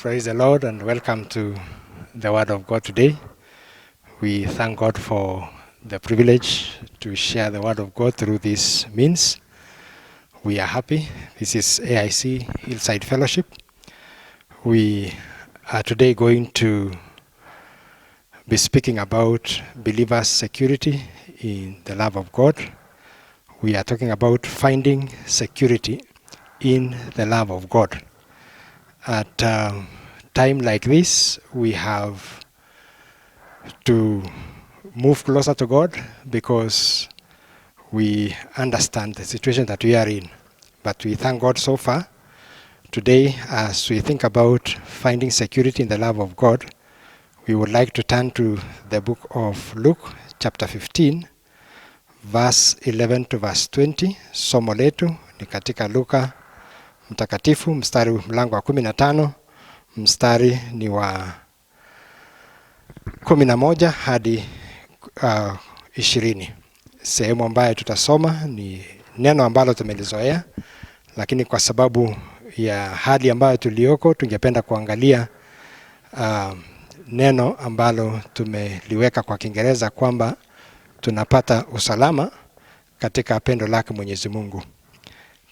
Praise the Lord and welcome to the Word of God today. We thank God for the privilege to share the Word of God through this means. We are happy. This is AIC Hillside Fellowship. We are today going to be speaking about believers' security in the love of God. We are talking about finding security in the love of God. At a time like this, we have to move closer to God because we understand the situation that we are in. But we thank God so far. Today, as we think about finding security in the love of God, we would like to turn to the book of Luke, chapter 15, verse 11 to verse 20. Somo letu ni katika Luka mtakatifu, mlango wa 15, mstari ni wa 11 hadi 20. Sehemu ambayo tutasoma ni neno ambalo tumelizoea, lakini kwa sababu ya hali ambayo tulioko, tungependa kuangalia neno ambalo tumeliweka kwa Kiingereza kwamba tunapata usalama katika pendo lake Mwenyezi Mungu.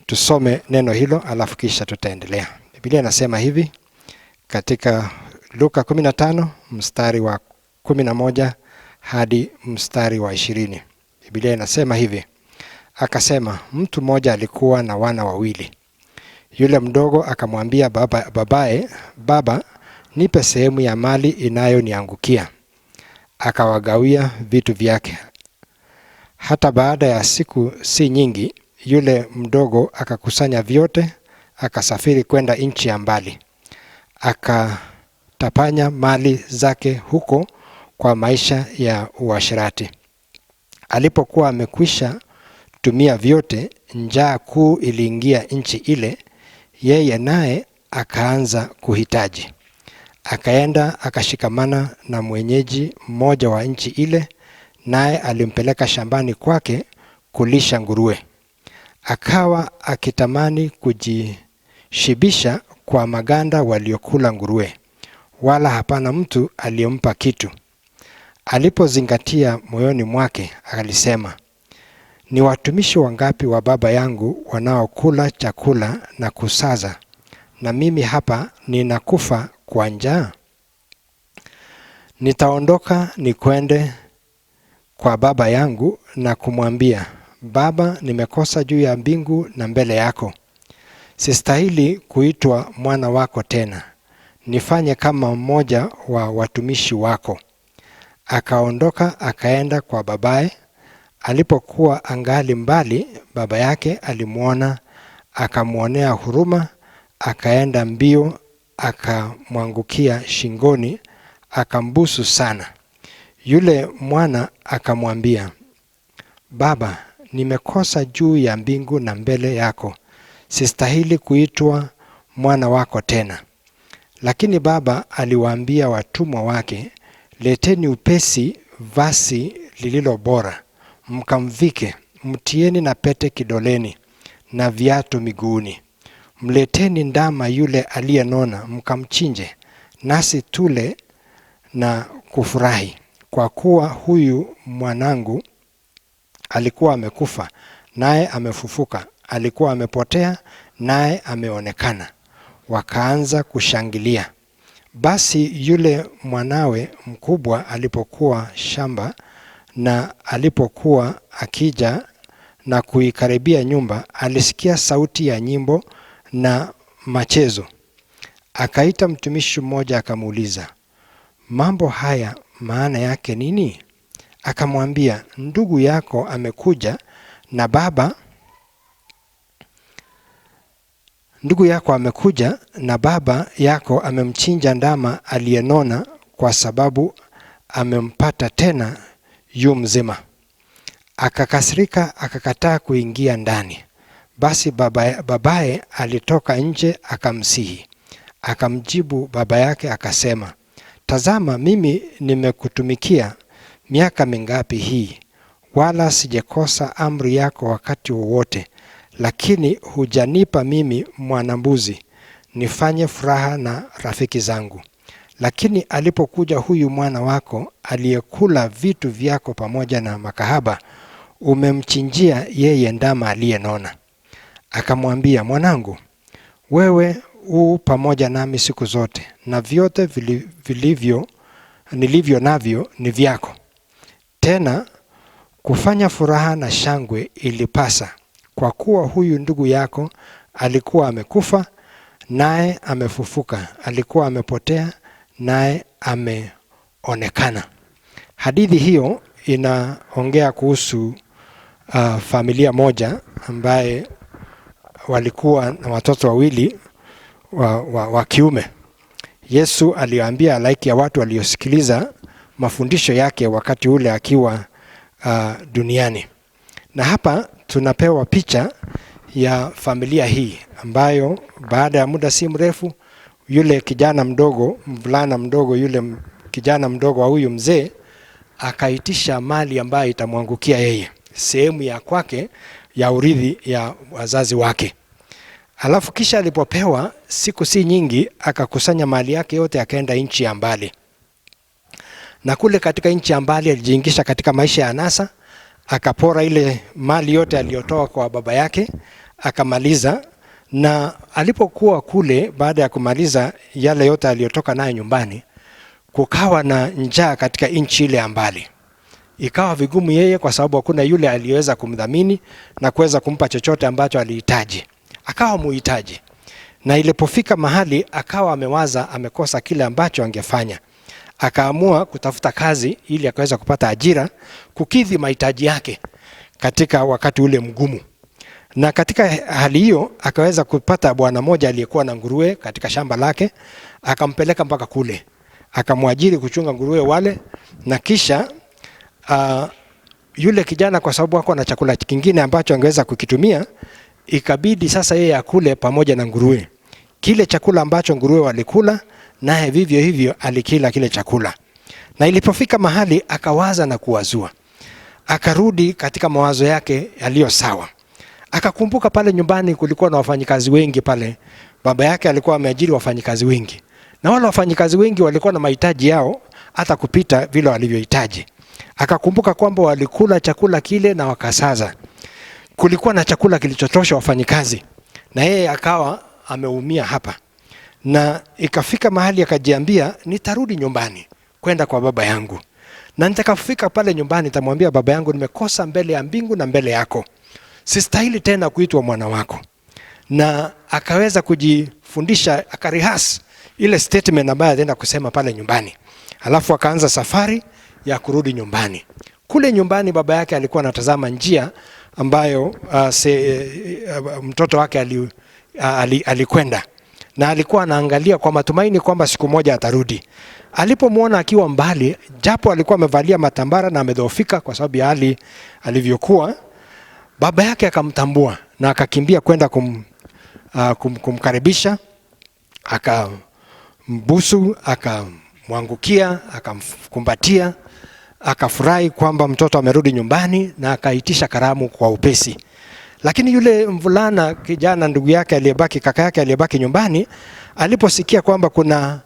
Tusome neno hilo alafu kisha tutaendelea. Biblia inasema hivi katika Luka 15 mstari wa 11 hadi mstari wa 20. Biblia inasema hivi: akasema, mtu mmoja alikuwa na wana wawili. Yule mdogo akamwambia babaye, baba, nipe sehemu ya mali inayoniangukia. Akawagawia vitu vyake. Hata baada ya siku si nyingi, yule mdogo akakusanya vyote, akasafiri kwenda nchi ya mbali. Akatapanya mali zake huko kwa maisha ya uasherati. Alipokuwa amekwisha tumia vyote, njaa kuu iliingia nchi ile, yeye naye akaanza kuhitaji. Akaenda akashikamana na mwenyeji mmoja wa nchi ile, naye alimpeleka shambani kwake kulisha nguruwe. Akawa akitamani kujishibisha kwa maganda waliokula nguruwe, wala hapana mtu aliyempa kitu. Alipozingatia moyoni mwake, alisema, ni watumishi wangapi wa baba yangu wanaokula chakula na kusaza, na mimi hapa ninakufa kwa njaa? Nitaondoka nikwende kwa baba yangu na kumwambia, Baba, nimekosa juu ya mbingu na mbele yako. Sistahili kuitwa mwana wako tena. Nifanye kama mmoja wa watumishi wako. Akaondoka akaenda kwa babaye. Alipokuwa angali mbali, baba yake alimuona, akamuonea huruma, akaenda mbio, akamwangukia shingoni, akambusu sana. Yule mwana akamwambia, Baba, nimekosa juu ya mbingu na mbele yako. Sistahili kuitwa mwana wako tena. Lakini baba aliwaambia watumwa wake, leteni upesi vazi lililo bora, mkamvike, mtieni na pete kidoleni na viatu miguuni. Mleteni ndama yule aliyenona, mkamchinje, nasi tule na kufurahi. Kwa kuwa huyu mwanangu alikuwa amekufa, naye amefufuka. Alikuwa amepotea, naye ameonekana. Wakaanza kushangilia. Basi yule mwanawe mkubwa alipokuwa shamba, na alipokuwa akija na kuikaribia nyumba, alisikia sauti ya nyimbo na machezo. Akaita mtumishi mmoja akamuuliza, mambo haya maana yake nini? Akamwambia, ndugu yako amekuja na baba yako amemchinja ndama aliyenona, kwa sababu amempata tena yu mzima. Akakasirika, akakataa kuingia ndani. Basi babaye alitoka nje akamsihi. Akamjibu baba yake akasema, tazama, mimi nimekutumikia miaka mingapi hii, wala sijakosa amri yako wakati wowote, lakini hujanipa mimi mwanambuzi nifanye furaha na rafiki zangu. Lakini alipokuja huyu mwana wako aliyekula vitu vyako pamoja na makahaba, umemchinjia yeye ndama aliyenona. Akamwambia, mwanangu, wewe pamoja nami siku zote, na vyote nilivyo navyo ni vyako. Tena kufanya furaha na shangwe ilipasa, kwa kuwa huyu ndugu yako alikuwa amekufa, naye amefufuka; alikuwa amepotea, naye ameonekana. Hadithi hiyo inaongea kuhusu familia moja ambaye walikuwa na watoto wawili wa kiume. Yesu aliwaambia halaiki ya watu waliosikiliza mafundisho yake wakati ule akiwa duniani. Na hapa tunapewa picha ya familia hii ambayo baada ya muda si mrefu, yule kijana mdogo, mvulana mdogo, yule kijana mdogo wa huyu mzee akaitisha mali ambayo itamwangukia yeye, sehemu ya kwake ya urithi ya wazazi wake. Alafu kisha alipopewa, siku si nyingi akakusanya mali yake yote, akaenda nchi ya mbali. Na kule katika nchi ya mbali alijiingisha katika maisha ya anasa, akapora ile mali yote aliyotoa kwa baba yake, akamaliza. Na alipokuwa kule, baada ya kumaliza yale yote aliyotoka nayo nyumbani, kukawa na njaa katika nchi ile ya mbali. Ikawa vigumu yeye, kwa sababu hakuna yule aliyeweza kumdhamini na kuweza kumpa chochote ambacho alihitaji. Akawa muhitaji. Na ilipofika mahali akawa amewaza amekosa kile ambacho angefanya, akaamua kutafuta kazi ili akaweza kupata ajira kukidhi mahitaji yake katika wakati ule mgumu. Na katika hali hiyo akaweza kupata bwana moja aliyekuwa na nguruwe katika shamba lake, akampeleka mpaka kule, akamwajiri kuchunga nguruwe wale. Na kisha yule kijana, kwa sababu hakuwa na chakula kingine ambacho angeweza kukitumia, ikabidi sasa yeye akule pamoja na nguruwe kile chakula ambacho nguruwe walikula, naye vivyo hivyo alikila kile chakula. Na ilipofika mahali akawaza na kuwazua, akarudi katika mawazo yake yaliyo sawa. Akakumbuka pale nyumbani kulikuwa na wafanyikazi wengi pale. Baba yake alikuwa ameajiri wafanyikazi wengi, na wale wafanyikazi wengi walikuwa na mahitaji yao hata kupita vile walivyohitaji. Akakumbuka kwamba walikula chakula kile na wakasaza. Kulikuwa na chakula kilichotosha wafanyikazi, na yeye akawa ameumia hapa. Na ikafika mahali akajiambia, nitarudi nyumbani kwenda kwa baba yangu, na nitakapofika pale nyumbani nitamwambia baba yangu, nimekosa mbele ya mbingu na mbele yako, sistahili tena kuitwa mwana wako. Na akaweza kujifundisha, akarihas ile statement ambayo ataenda kusema pale nyumbani. Alafu akaanza safari ya kurudi nyumbani. Kule nyumbani baba yake alikuwa anatazama njia ambayo mtoto wake alikwenda, na alikuwa anaangalia kwa matumaini kwamba siku moja atarudi. Alipomwona akiwa mbali, japo alikuwa amevalia matambara na amedhoofika kwa sababu ya hali alivyokuwa, baba yake akamtambua na akakimbia kwenda kumkaribisha, akambusu, akamwangukia, akamkumbatia, akafurahi kwamba mtoto amerudi nyumbani, na akaitisha karamu kwa upesi. Lakini yule mvulana kijana, ndugu yake aliyebaki, kaka yake aliyebaki nyumbani, aliposikia kwamba kuna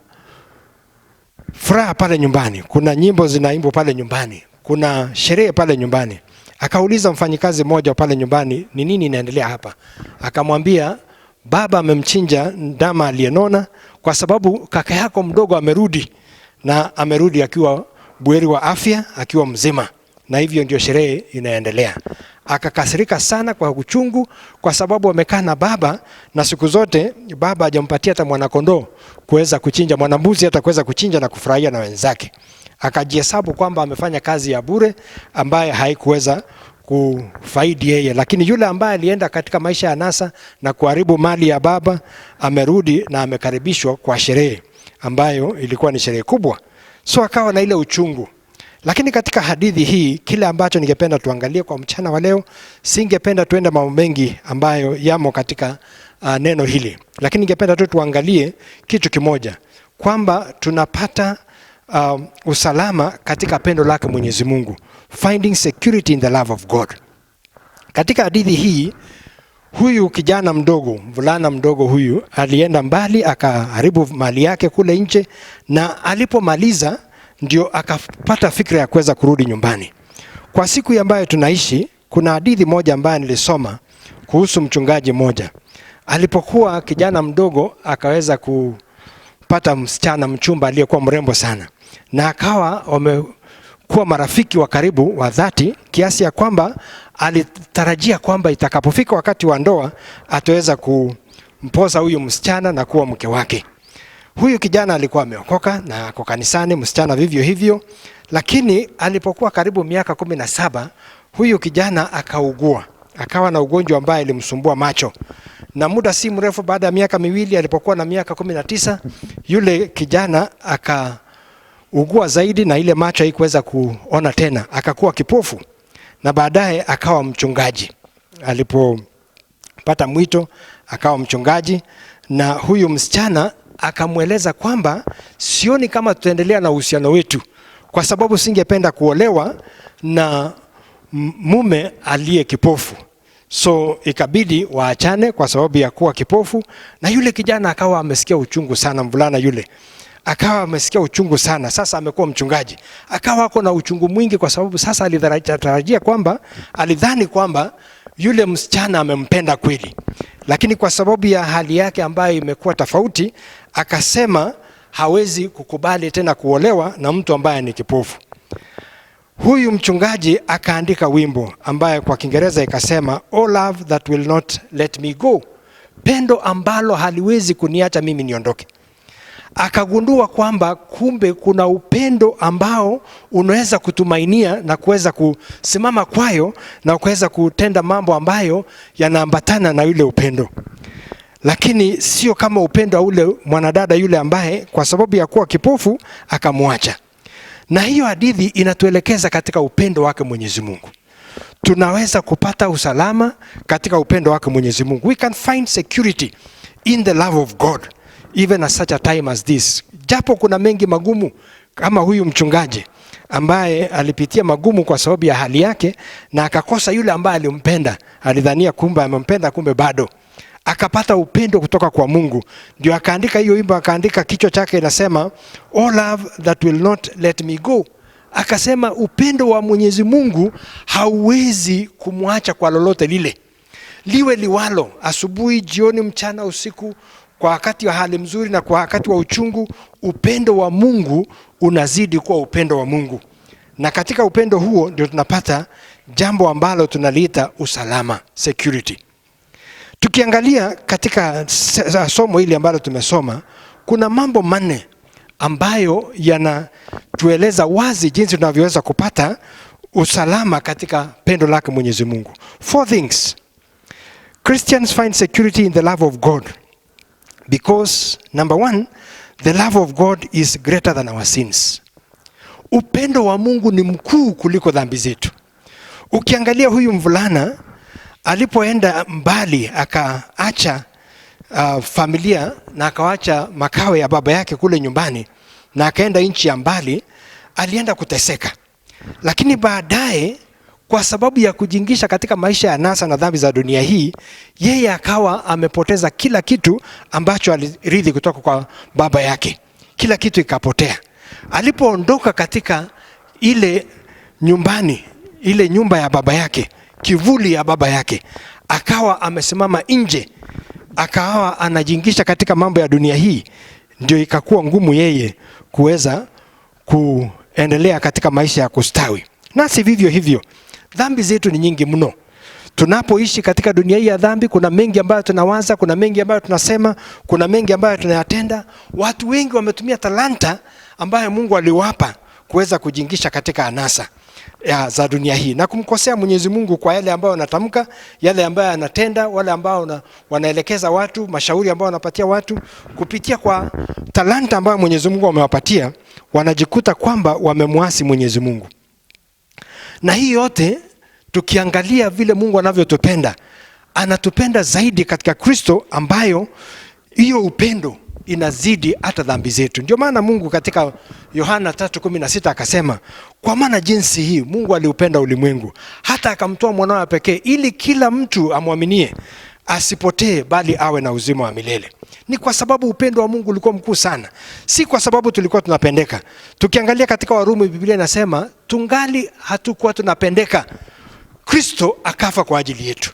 furaha pale nyumbani, kuna nyimbo zinaimbwa pale nyumbani, kuna sherehe pale nyumbani, akauliza mfanyikazi mmoja pale nyumbani, ni nini inaendelea hapa? Akamwambia, baba amemchinja ndama aliyenona kwa sababu kaka yako mdogo amerudi, na amerudi akiwa buheri wa afya, akiwa mzima, na hivyo ndio sherehe inaendelea. Akakasirika sana kwa uchungu, kwa sababu amekaa na baba na siku zote baba hajampatia hata mwana kondoo kuweza kuchinja, mwana mbuzi hata kuweza kuchinja na kufurahia na wenzake. Akajihesabu kwamba amefanya kazi ya bure ambaye haikuweza kufaidi yeye. Lakini yule ambaye alienda katika maisha ya nasa na kuharibu mali ya baba, amerudi na amekaribishwa kwa sherehe ambayo ilikuwa ni sherehe kubwa. So akawa na ile uchungu. Lakini katika hadithi hii, kile ambacho ningependa tuangalie kwa mchana wa leo, singependa tuende mambo mengi ambayo yamo katika neno hili. Lakini ningependa tu tuangalie kitu kimoja, kwamba tunapata usalama katika pendo lake Mwenyezi Mungu. Finding security in the love of God. Katika hadithi hii, huyu kijana mdogo, mvulana mdogo huyu, alienda mbali akaharibu mali yake kule nje, na alipomaliza ndio akapata fikra ya kuweza kurudi nyumbani. Kwa siku ambayo tunaishi, kuna hadithi moja ambayo nilisoma kuhusu mchungaji mmoja. Alipokuwa kijana mdogo akaweza kupata msichana mchumba aliyekuwa mrembo sana, na akawa wamekuwa marafiki wa karibu wa dhati, kiasi ya kwamba alitarajia kwamba itakapofika wakati wa ndoa ataweza kumpoza huyu msichana na kuwa mke wake. Huyu kijana alikuwa ameokoka na ako kanisani, msichana vivyo hivyo, lakini alipokuwa karibu miaka 17, huyu kijana akaugua. Akawa na ugonjwa ambaye ilimsumbua macho. Na muda si mrefu baada ya miaka miwili, alipokuwa na miaka 19, yule kijana akaugua zaidi na ile macho haikuweza kuona tena, akakuwa kipofu. Na baadaye akawa mchungaji. Alipopata mwito akawa mchungaji, na huyu msichana akamweleza kwamba sioni kama tutaendelea na uhusiano wetu, kwa sababu singependa kuolewa na mume aliye kipofu. So ikabidi waachane kwa sababu ya kuwa kipofu. Na yule kijana akawa amesikia uchungu sana, mvulana yule akawa amesikia uchungu sana. Sasa amekuwa mchungaji, akawa ako na uchungu mwingi, kwa sababu sasa alitarajia kwamba, alidhani kwamba yule msichana amempenda kweli, lakini kwa sababu ya hali yake ambayo imekuwa tofauti, akasema hawezi kukubali tena kuolewa na mtu ambaye ni kipofu. Huyu mchungaji akaandika wimbo ambaye kwa Kiingereza ikasema, "Oh love that will not let me go", pendo ambalo haliwezi kuniacha mimi niondoke. Akagundua kwamba kumbe kuna upendo ambao unaweza kutumainia na kuweza kusimama kwayo na kuweza kutenda mambo ambayo yanaambatana na yule upendo. Lakini sio kama upendo wa ule mwanadada yule ambaye kwa sababu ya kuwa kipofu akamwacha. Na hiyo hadithi inatuelekeza katika upendo wake Mwenyezi Mungu. Tunaweza kupata usalama katika upendo wake Mwenyezi Mungu. We can find security in the love of God, even at such a time as this. Japo kuna mengi magumu, kama huyu mchungaji ambaye alipitia magumu kwa sababu ya hali yake, na akakosa yule ambaye alimpenda. Alidhania kumbe amempenda, kumbe bado. Akapata upendo kutoka kwa Mungu. Ndio akaandika hiyo wimbo, akaandika kichwa chake inasema, "Oh love that will not let me go". Akasema upendo wa Mwenyezi Mungu hauwezi kumwacha kwa lolote lile. Liwe liwalo, asubuhi, jioni, mchana, usiku, kwa wakati wa hali mzuri na kwa wakati wa uchungu, upendo wa Mungu unazidi kuwa upendo wa Mungu. Na katika upendo huo ndio tunapata jambo ambalo tunaliita usalama, security. Tukiangalia katika somo hili ambalo tumesoma, kuna mambo manne ambayo yanatueleza wazi jinsi tunavyoweza kupata usalama katika pendo lake Mwenyezi Mungu. 4 things. Christians find security in the love of God because, number 1, the love of God is greater than our sins. Upendo wa Mungu ni mkuu kuliko dhambi zetu. Ukiangalia huyu mvulana alipoenda mbali, akaacha familia na akaacha makao ya baba yake kule nyumbani na akaenda nchi ya mbali, alienda kuteseka. Lakini baadaye kwa sababu ya kujingisha katika maisha ya nasa na dhambi za dunia hii, yeye akawa amepoteza kila kitu ambacho alirithi kutoka kwa baba yake. Kila kitu ikapotea. Alipoondoka katika ile nyumbani, ile nyumba ya baba yake, kivuli ya baba yake, akawa amesimama nje, akawa anajingisha katika mambo ya dunia hii, ndio ikakuwa ngumu yeye kuweza kuendelea katika maisha ya kustawi. Nasi vivyo hivyo, dhambi zetu ni nyingi mno. Tunapoishi katika dunia hii ya dhambi, kuna mengi ambayo tunawaza, kuna mengi ambayo tunasema, kuna mengi ambayo tunayatenda. Watu wengi wametumia talanta ambayo Mungu aliwapa kuweza kujingisha katika anasa za dunia hii na kumkosea Mwenyezi Mungu kwa yale ambayo wanatamka, yale ambayo anatenda, wale ambao wanaelekeza watu, mashauri ambayo wanapatia watu. Kupitia kwa talanta ambayo Mwenyezi Mungu amewapatia, wanajikuta kwamba wamemwasi Mwenyezi Mungu. Na hii yote tukiangalia vile Mungu anavyotupenda, anatupenda zaidi katika Kristo, ambayo hiyo upendo inazidi hata dhambi zetu. Ndio maana Mungu katika Yohana 3:16 akasema, "Kwa maana jinsi hii Mungu aliupenda ulimwengu hata akamtoa mwanawe pekee, ili kila mtu amwaminie asipotee bali awe na uzima wa milele. Ni kwa sababu upendo wa Mungu ulikuwa mkuu sana, si kwa sababu tulikuwa tunapendeka. Tukiangalia katika Warumi, Biblia inasema tungali hatukuwa tunapendeka, Kristo akafa kwa ajili yetu.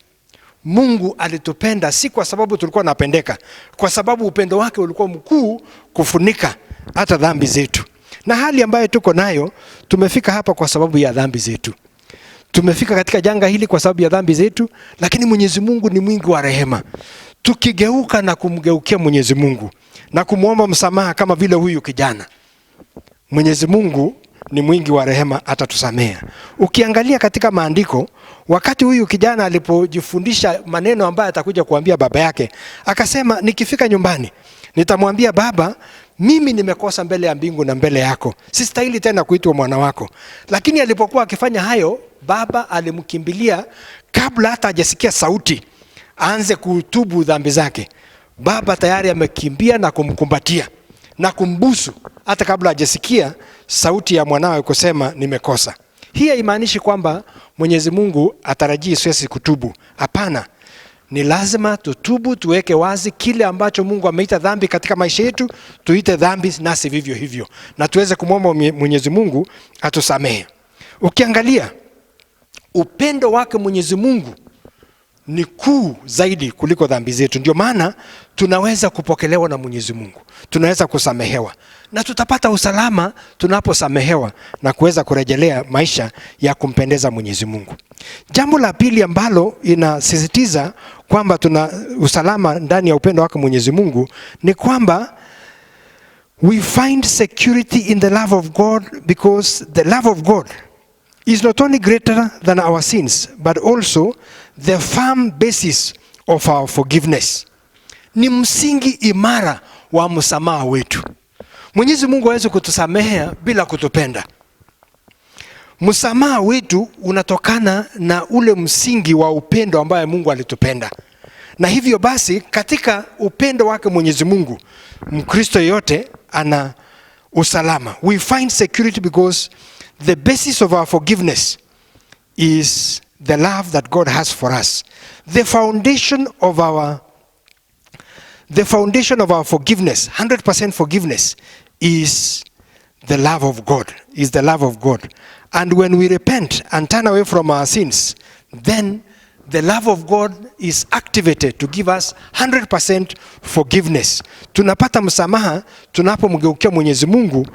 Mungu alitupenda si kwa sababu tulikuwa tunapendeka, kwa sababu upendo wake ulikuwa mkuu kufunika hata dhambi zetu. Na hali ambayo tuko nayo, tumefika hapa kwa sababu ya dhambi zetu. Tumefika katika janga hili kwa sababu ya dhambi zetu, lakini Mwenyezi Mungu ni mwingi wa rehema. Tukigeuka na kumgeukia Mwenyezi Mungu na kumuomba msamaha kama vile huyu kijana, Mwenyezi Mungu ni mwingi wa rehema, atatusamea. Ukiangalia katika maandiko, wakati huyu kijana alipojifundisha maneno ambayo atakuja kuambia baba yake, akasema nikifika nyumbani nitamwambia baba, mimi nimekosa mbele ya mbingu na mbele yako, sistahili tena kuitwa mwana wako. Lakini alipokuwa akifanya hayo, baba alimkimbilia kabla hata hajasikia sauti aanze kutubu dhambi zake. Baba tayari amekimbia na kumkumbatia na kumbusu hata kabla hajasikia sauti ya mwanawe kusema nimekosa. Hii haimaanishi kwamba Mwenyezi Mungu atarajii sisi kutubu. Hapana. Ni lazima tutubu, tuweke wazi kile ambacho Mungu ameita dhambi katika maisha yetu, tuite dhambi nasi vivyo hivyo, na tuweze kumwomba Mwenyezi Mungu atusamehe. Ukiangalia upendo wake Mwenyezi Mungu ni kuu zaidi kuliko dhambi zetu. Ndio maana tunaweza kupokelewa na Mwenyezi Mungu, tunaweza kusamehewa, na tutapata usalama tunaposamehewa na kuweza kurejelea maisha ya kumpendeza Mwenyezi Mungu. Jambo la pili ambalo inasisitiza kwamba tuna usalama ndani ya upendo wake Mwenyezi Mungu ni kwamba we find security in the love of God, because the love of God is not only greater than our sins, but also the firm basis of our forgiveness. Ni msingi imara wa msamaha wetu. Mwenyezi Mungu hawezi kutusamehea bila kutupenda. Msamaha wetu unatokana na ule msingi wa upendo ambaye Mungu alitupenda. Na hivyo basi katika upendo wake Mwenyezi Mungu, Mkristo yote ana usalama. We find security because the basis of our forgiveness is the love that God has for us. The foundation of our forgiveness, 100% forgiveness, is the love of God. Is the love of God. And when we repent and turn away from our sins, then the love of God is activated to give us 100% forgiveness. Tunapata msamaha tunapomgeukia Mwenyezi Mungu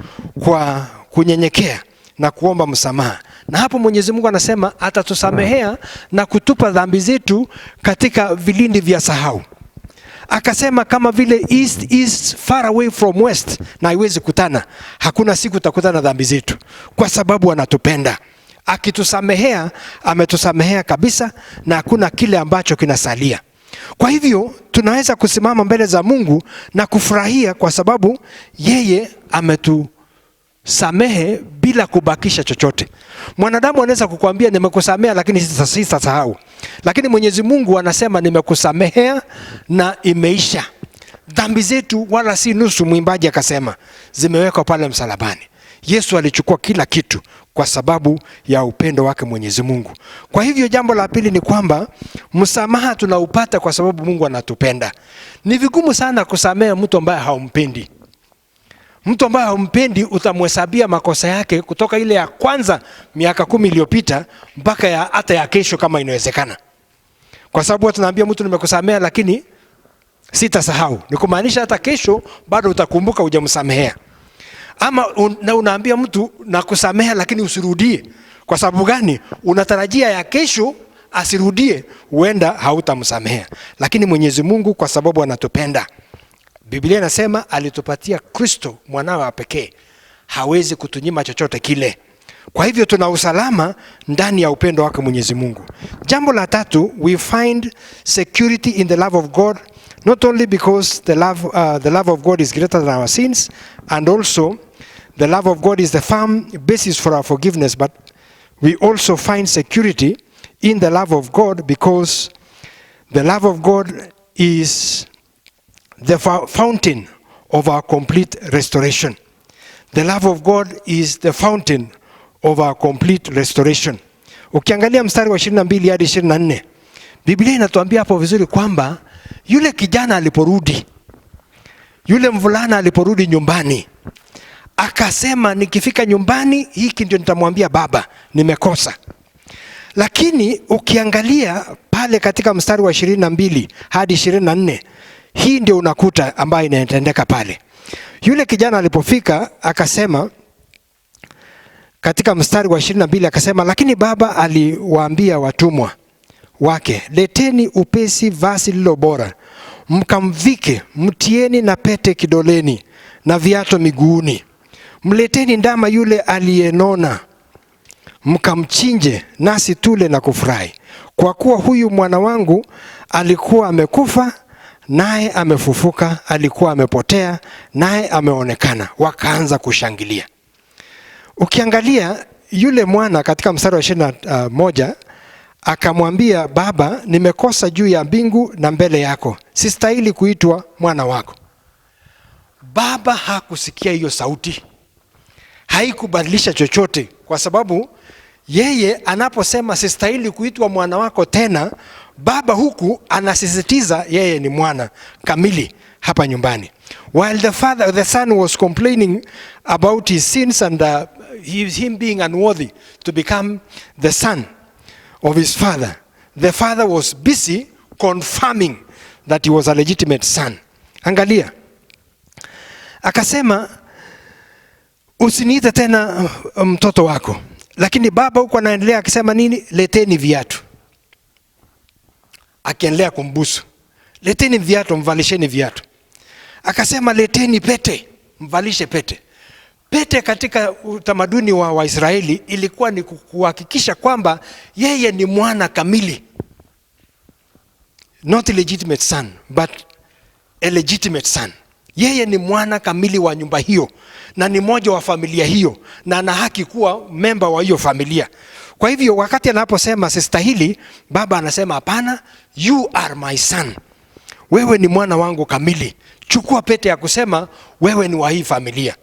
kwa kunyenyekea na kuomba msamaha. Na hapo Mwenyezi Mungu anasema atatusamehea na kutupa dhambi zetu katika vilindi vya sahau. Akasema kama vile east is far away from west na haiwezi kutana, hakuna siku tutakutana dhambi zetu, kwa sababu anatupenda. Akitusamehea, ametusamehea kabisa na hakuna kile ambacho kinasalia. Kwa hivyo tunaweza kusimama mbele za Mungu na kufurahia kwa sababu yeye ametusamehe bila kubakisha chochote. Mwanadamu anaweza kukuambia nimekusamehea lakini sitasahau. Lakini Mwenyezi Mungu anasema nimekusamehea na imeisha. Dhambi zetu wala si nusu, mwimbaji akasema, zimewekwa pale msalabani. Yesu alichukua kila kitu kwa sababu ya upendo wake Mwenyezi Mungu. Kwa hivyo jambo la pili ni kwamba msamaha tunaupata kwa sababu Mungu anatupenda. Ni vigumu sana kusamehe mtu ambaye haumpendi. Mtu ambaye haumpendi utamhesabia makosa yake kutoka ile ya kwanza miaka 10 iliyopita mpaka hata ya kesho kama inawezekana. Kwa sababu tunaambia mtu nimekusamehea lakini sitasahau. Ni kumaanisha hata kesho bado utakumbuka hujamsamehea. Ama unaambia mtu nakusamehea lakini usirudie. Kwa sababu gani? Unatarajia ya kesho asirudie, huenda hautamsamehea. Lakini Mwenyezi Mungu kwa sababu anatupenda, Biblia inasema alitupatia Kristo mwanawe wa pekee, hawezi kutunyima chochote kile. Kwa hivyo tuna usalama ndani ya upendo wake Mwenyezi Mungu. Jambo la tatu, we find security in the love of God, not only because the love of God is greater than our sins, and also the love of God is the firm basis for our forgiveness, but we also find security in the love of God because the love of God is the fountain of our complete restoration. The love of God is the fountain of our complete restoration. Ukiangalia mstari wa 22 hadi 24, Biblia inatuambia hapo vizuri kwamba yule kijana aliporudi, yule mvulana aliporudi nyumbani, akasema nikifika nyumbani hiki ndio nitamwambia baba, nimekosa. Lakini ukiangalia pale katika mstari wa 22 hadi 24, hii ndio unakuta ambayo inatendeka pale. Yule kijana alipofika akasema katika mstari wa 22 akasema, lakini baba aliwaambia watumwa wake, leteni upesi vazi lilo bora, mkamvike, mtieni na pete kidoleni na viatu miguuni. Mleteni ndama yule aliyenona, mkamchinje, nasi tule na kufurahi. Kwa kuwa huyu mwana wangu alikuwa amekufa, naye amefufuka, alikuwa amepotea, naye ameonekana. Wakaanza kushangilia. Ukiangalia yule mwana katika mstari wa 21 akamwambia baba, nimekosa juu ya mbingu na mbele yako, sistahili kuitwa mwana wako. Baba hakusikia hiyo sauti, haikubadilisha chochote, kwa sababu yeye anaposema sistahili kuitwa mwana wako tena, baba huku anasisitiza yeye ni mwana kamili hapa nyumbani. While the son was complaining about his sins and him being unworthy to become the son of his father, the father was busy confirming that he was a legitimate son. Angalia, akasema usiniite tena mtoto wako. Lakini baba huko anaendelea akisema nini? Leteni viatu. Akiendelea kumbusu, leteni viatu, mvalisheni viatu. Akasema leteni pete, mvalishe pete. Pete katika utamaduni wa Waisraeli ilikuwa ni kuhakikisha kwamba yeye ni mwana kamili. Not a legitimate son, but a legitimate son. Yeye ni mwana kamili wa nyumba hiyo na ni mmoja wa familia hiyo na ana haki kuwa member wa hiyo familia. Kwa hivyo wakati anaposema sistahili, baba anasema hapana, you are my son. Wewe ni mwana wangu kamili. Chukua pete ya kusema wewe ni wa hii familia.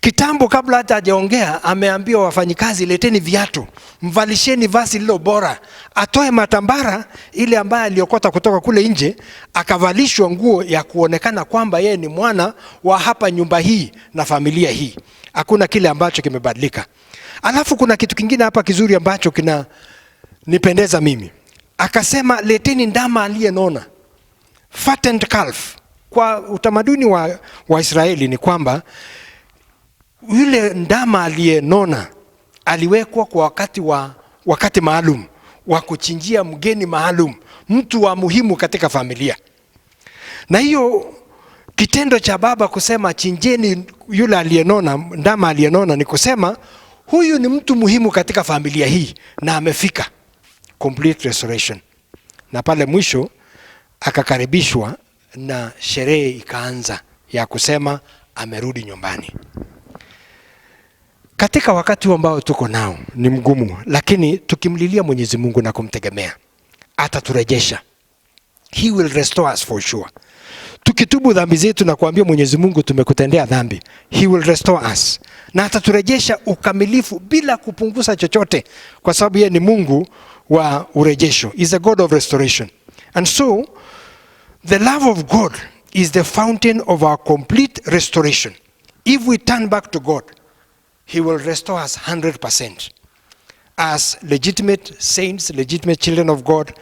Kitambo kabla hata hajaongea ameambia wafanyikazi, leteni viatu, mvalisheni vazi lilo bora. Atoe matambara ile ambaye aliokota kutoka kule nje, akavalishwa nguo ya kuonekana kwamba yeye ni mwana wa hapa nyumba hii na familia hii. Hakuna kile ambacho kimebadilika. Alafu kuna kitu kingine hapa kizuri ambacho kina nipendeza mimi. Akasema leteni ndama aliyenona, fattened calf. Kwa utamaduni wa Israeli ni kwamba yule ndama aliyenona aliwekwa kwa wakati maalum wa kuchinjia mgeni maalum, mtu wa muhimu katika familia. Na hiyo kitendo cha baba kusema chinjeni yule aliyenona, ndama aliyenona, ni kusema huyu ni mtu muhimu katika familia hii na amefika. Complete restoration. Na pale mwisho akakaribishwa na sherehe ikaanza ya kusema amerudi nyumbani. Katika wakati ambao tuko nao ni mgumu, lakini tukimlilia Mwenyezi Mungu na kumtegemea, ataturejesha. He will restore us for sure. Tukitubu dhambi zetu na kuambia Mwenyezi Mungu tumekutendea dhambi, he will restore us. Na ataturejesha ukamilifu bila kupunguza chochote, kwa sababu yeye ni Mungu wa urejesho. He is a God of restoration. And so the love of God is the fountain of our complete restoration. If we turn back to God, he will restore us 100% as legitimate saints, legitimate children of God,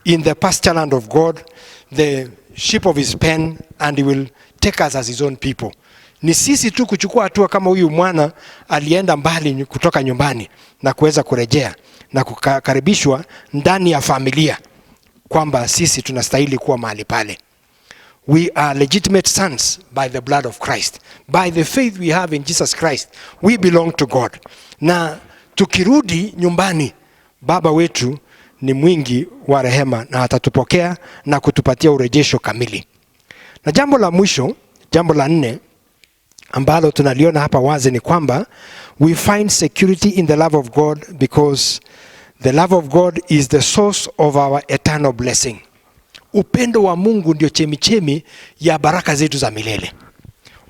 in the pasture land of God, the sheep of his pen, and he will take us as his own people. Ni sisi tu kuchukua hatua kama huyu mwana alienda mbali kutoka nyumbani na kuweza kurejea na kukaribishwa ndani ya familia, kwamba sisi tunastahili kuwa mahali pale. We are legitimate sons by the blood of Christ. By the faith we have in Jesus Christ, we belong to God. Na tukirudi nyumbani, baba wetu ni mwingi wa rehema na atatupokea na kutupatia urejesho kamili. Na jambo la mwisho, jambo la 4 ambalo tunaliona hapa wazi ni kwamba we find security in the love of God because the love of God is the source of our eternal blessing. Upendo wa Mungu ndio chemichemi ya baraka zetu za milele.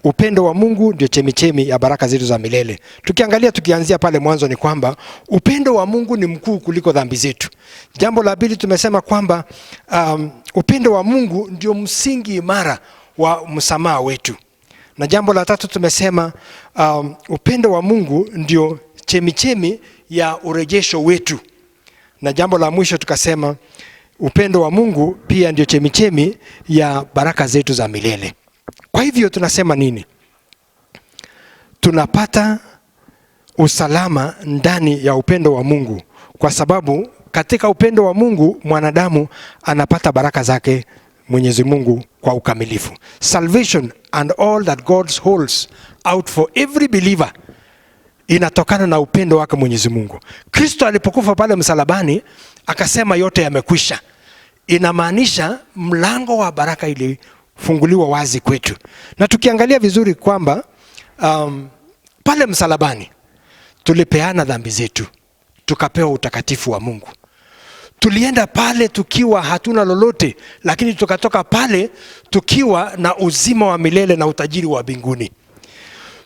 upendo wa Mungu ndio chemichemi ya baraka zetu za milele. Tukianzia pale mwanzo ni kwamba upendo wa Mungu ni mkuu kuliko dhambi zetu. Jambo la pili tumesema kwamba upendo wa Mungu ndio msingi imara wa msamaha wetu. Na jambo la tatu tumesema upendo wa Mungu ndio chemichemi ya urejesho wetu. Na jambo la mwisho tukasema upendo wa Mungu pia ndio chemichemi ya baraka zetu za milele. Kwa hivyo tunasema nini? Tunapata usalama ndani ya upendo wa Mungu, kwa sababu katika upendo wa Mungu mwanadamu anapata baraka zake Mwenyezi Mungu kwa ukamilifu. Salvation and all that God holds out for every believer inatokana na upendo wake Mwenyezi Mungu. Kristo alipokufa pale msalabani akasema yote yamekwisha. Inamaanisha mlango wa baraka ilifunguliwa wazi kwetu. Na tukiangalia vizuri kwamba pale msalabani tulipeana dhambi zetu, tukapewa utakatifu wa Mungu. Tulienda pale tukiwa hatuna lolote, lakini tukatoka pale tukiwa na uzima wa milele na utajiri wa mbinguni.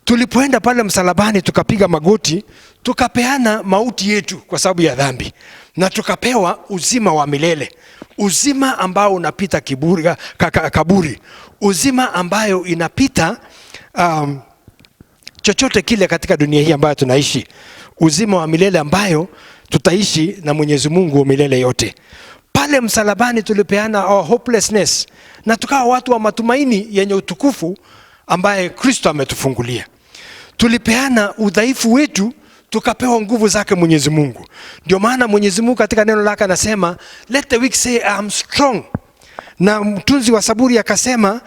Tulipoenda pale msalabani tukapiga magoti, tukapeana mauti yetu kwa sababu ya dhambi, na tukapewa uzima wa milele. Uzima ambao unapita kaburi, uzima ambayo inapita chochote kile katika dunia hii ambayo tunaishi, uzima wa milele ambayo tutaishi na Mwenyezi Mungu milele yote. Pale msalabani tulipeana our hopelessness, na tukawa watu wa matumaini yenye utukufu ambaye Kristo ametufungulia. Tulipeana udhaifu wetu, tukapewa nguvu zake Mwenyezi Mungu. Ndio maana Mwenyezi Mungu katika neno lake anasema let the weak say I am strong. Na mtunzi wa Zaburi akasema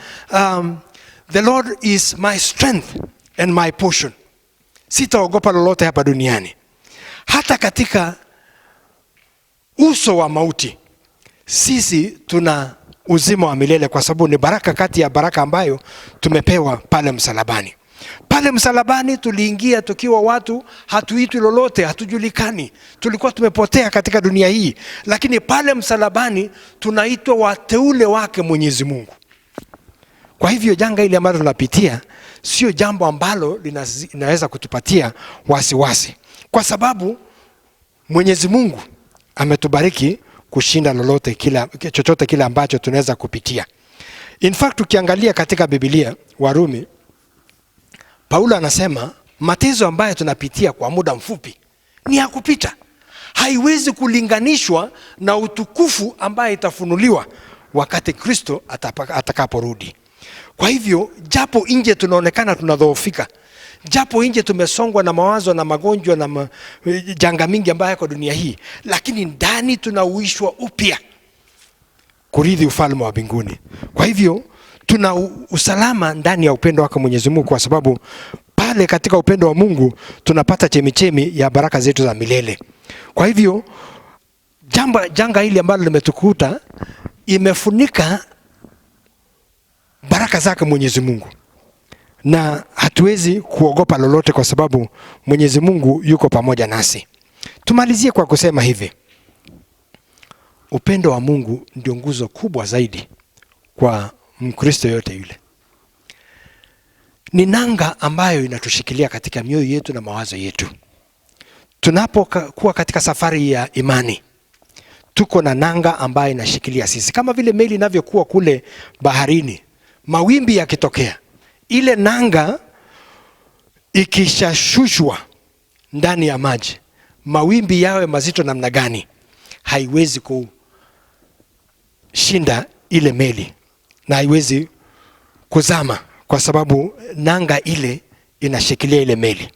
the Lord is my strength and my portion. Sitaogopa lolote hapa duniani. Hata katika uso wa mauti sisi tuna uzima wa milele, kwa sababu ni baraka kati ya baraka ambayo tumepewa pale msalabani. Pale msalabani tuliingia tukiwa watu hatuitwi lolote, hatujulikani. Tulikuwa tumepotea katika dunia hii, lakini pale msalabani tunaitwa wateule wake Mwenyezi Mungu. Kwa hivyo janga ile ambalo tunapitia sio jambo ambalo linaweza kutupatia wasiwasi, kwa sababu Mwenyezi Mungu ametubariki kushinda lolote chochote kile ambacho tunaweza kupitia. In fact ukiangalia katika Biblia, Warumi, Paulo anasema mateso ambayo tunapitia kwa muda mfupi ni ya kupita. Haiwezi kulinganishwa na utukufu ambaye itafunuliwa wakati Kristo atakaporudi. Kwa hivyo japo nje tunaonekana tunadhoofika, japo nje tumesongwa na mawazo na magonjwa na janga mingi ambayo yako dunia hii, lakini ndani tunauishwa upya kurithi ufalme wa mbinguni. Kwa hivyo tuna usalama ndani ya upendo wake Mwenyezi Mungu, kwa sababu pale katika upendo wa Mungu tunapata chemichemi ya baraka zetu za milele. Kwa hivyo janga hili ambalo limetukuta imefunika baraka zake Mwenyezi Mungu, na hatuwezi kuogopa lolote kwa sababu Mwenyezi Mungu yuko pamoja nasi. Tumalizie kwa kusema hivi: upendo wa Mungu ndio nguzo kubwa zaidi kwa Mkristo yote yule. Ni nanga ambayo inatushikilia katika mioyo yetu na mawazo yetu. Tunapokuwa katika safari ya imani, tuko na nanga ambayo inashikilia sisi. Kama vile meli inavyokuwa kule baharini, mawimbi yakitokea, ile nanga ikishashushwa ndani ya maji, mawimbi yawe mazito namna gani, haiwezi kushinda ile meli na haiwezi kuzama, kwa sababu nanga ile inashikilia ile meli.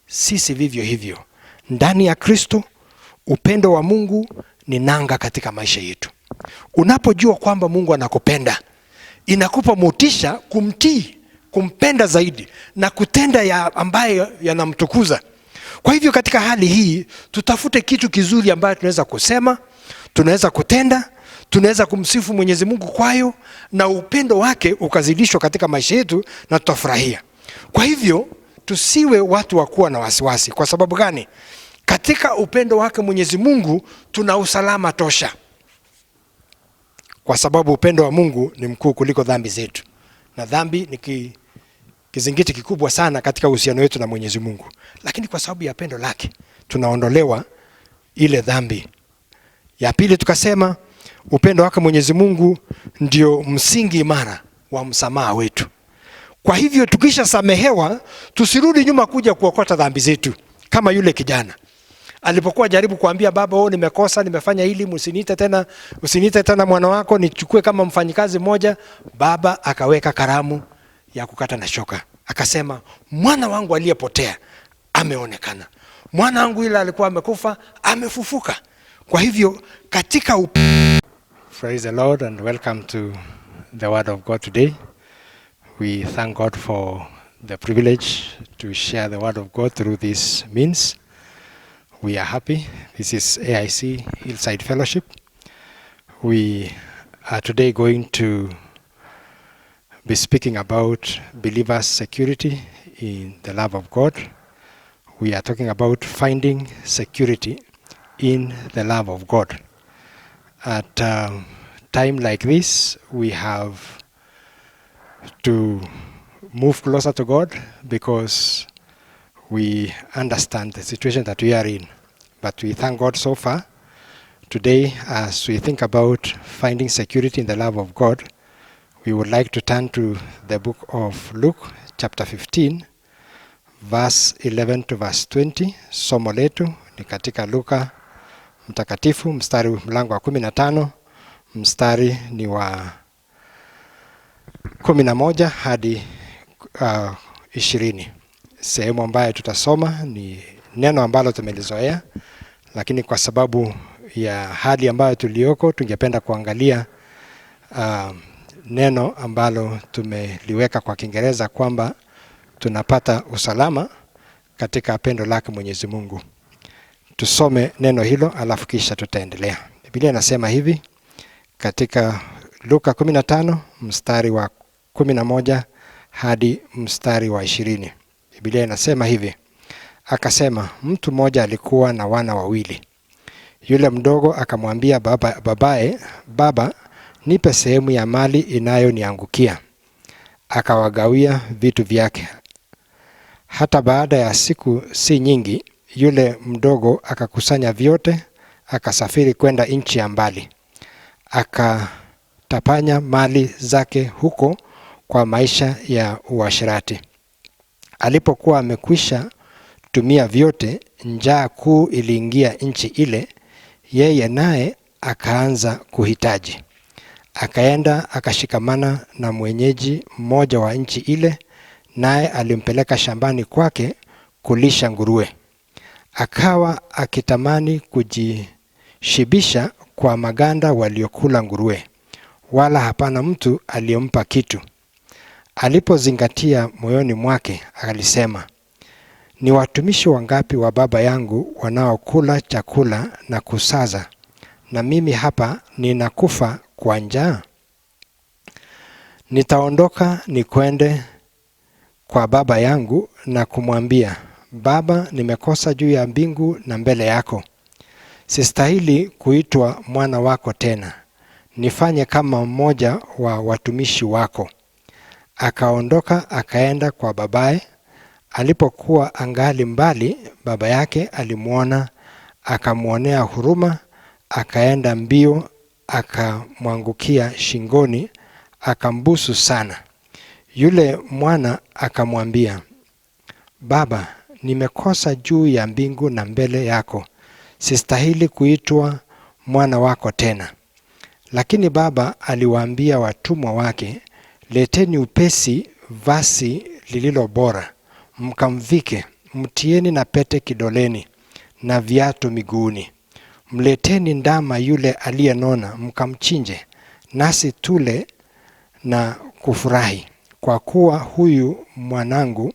Sisi vivyo hivyo ndani ya Kristo, upendo wa Mungu ni nanga katika maisha yetu. Unapojua kwamba Mungu anakupenda, inakupa motisha kumtii, kumpenda zaidi na kutenda ambaye yanamtukuza. Kwa hivyo katika hali hii tutafute kitu kizuri ambayo tunaweza kusema, tunaweza kutenda, tunaweza kumsifu Mwenyezi Mungu kwayo, na upendo wake ukazidishwa katika maisha yetu na tutafurahia. Kwa hivyo tusiwe watu wa kuwa na wasiwasi. Kwa sababu gani? Katika upendo wake Mwenyezi Mungu tuna usalama tosha, kwa sababu upendo wa Mungu ni mkuu kuliko dhambi zetu. Na dhambi kizingiti kikubwa sana katika uhusiano wetu na Mwenyezi Mungu. Lakini kwa sababu ya pendo lake tunaondolewa ile dhambi. Ya pili tukasema upendo wake Mwenyezi Mungu ndio msingi imara wa msamaha wetu. Kwa hivyo tukisha samehewa, tusirudi nyuma kuja kuokota dhambi zetu. Kama yule kijana alipokuwa jaribu kuambia baba, nimekosa, nimefanya hili, usiniite tena mwana wako, nichukue kama mfanyikazi mmoja. Baba akaweka karamu ya kukata na shoka. Akasema, mwana wangu aliyepotea ameonekana. Mwana wangu ile alikuwa amekufa amefufuka. Kwa hivyo katika Praise the Lord and welcome to the word of God today. We thank God for the privilege to share the word of God through this means. We are happy. This is AIC Hillside Fellowship. We are today going to be speaking about believers' security in the love of God. We are talking about finding security in the love of God. At a time like this, we have to move closer to God because we understand the situation that we are in. But we thank God so far. Today, as we think about finding security in the love of God, we would like to turn to the book of Luke, chapter 15, verse 11 to verse 20. Somo letu ni katika Luka mtakatifu, mlango wa 15, mstari ni wa 11 hadi 20. Sehemu ambayo tutasoma ni neno ambalo tumelizoea, lakini kwa sababu ya hali ambayo tulioko, tungependa kuangalia neno ambalo tumeliweka kwa Kiingereza kwamba tunapata usalama katika pendo lake Mwenyezi Mungu. Tusome neno hilo alafu kisha tutaendelea. Biblia inasema hivi katika Luka 15 mstari wa 11 hadi mstari wa 20. Biblia inasema hivi: akasema, mtu mmoja alikuwa na wana wawili. Yule mdogo akamwambia babaye, baba, nipe sehemu ya mali inayoniangukia. Akawagawia vitu vyake. Hata baada ya siku si nyingi, yule mdogo akakusanya vyote, akasafiri kwenda nchi ya mbali. Akatapanya mali zake huko kwa maisha ya uasherati. Alipokuwa amekwisha tumia vyote, njaa kuu iliingia nchi ile, yeye naye akaanza kuhitaji. Akaenda akashikamana na mwenyeji mmoja wa nchi ile, naye alimpeleka shambani kwake kulisha nguruwe. Akawa akitamani kujishibisha kwa maganda waliokula nguruwe, wala hapana mtu aliyempa kitu. Alipozingatia moyoni mwake, alisema, ni watumishi wangapi wa baba yangu wanaokula chakula na kusaza, na mimi hapa ninakufa kwa njaa? Nitaondoka nikwende kwa baba yangu na kumwambia, Baba, nimekosa juu ya mbingu na mbele yako. Sistahili kuitwa mwana wako tena. Nifanye kama mmoja wa watumishi wako. Akaondoka akaenda kwa babaye. Alipokuwa angali mbali, baba yake alimuona, akamuonea huruma, akaenda mbio, akamwangukia shingoni, akambusu sana. Yule mwana akamwambia, Baba, nimekosa juu ya mbingu na mbele yako. Sistahili kuitwa mwana wako tena. Lakini baba aliwaambia watumwa wake, leteni upesi vazi lililo bora, mkamvike, mtieni na pete kidoleni na viatu miguuni. Mleteni ndama yule aliyenona, mkamchinje, nasi tule na kufurahi. Kwa kuwa huyu mwanangu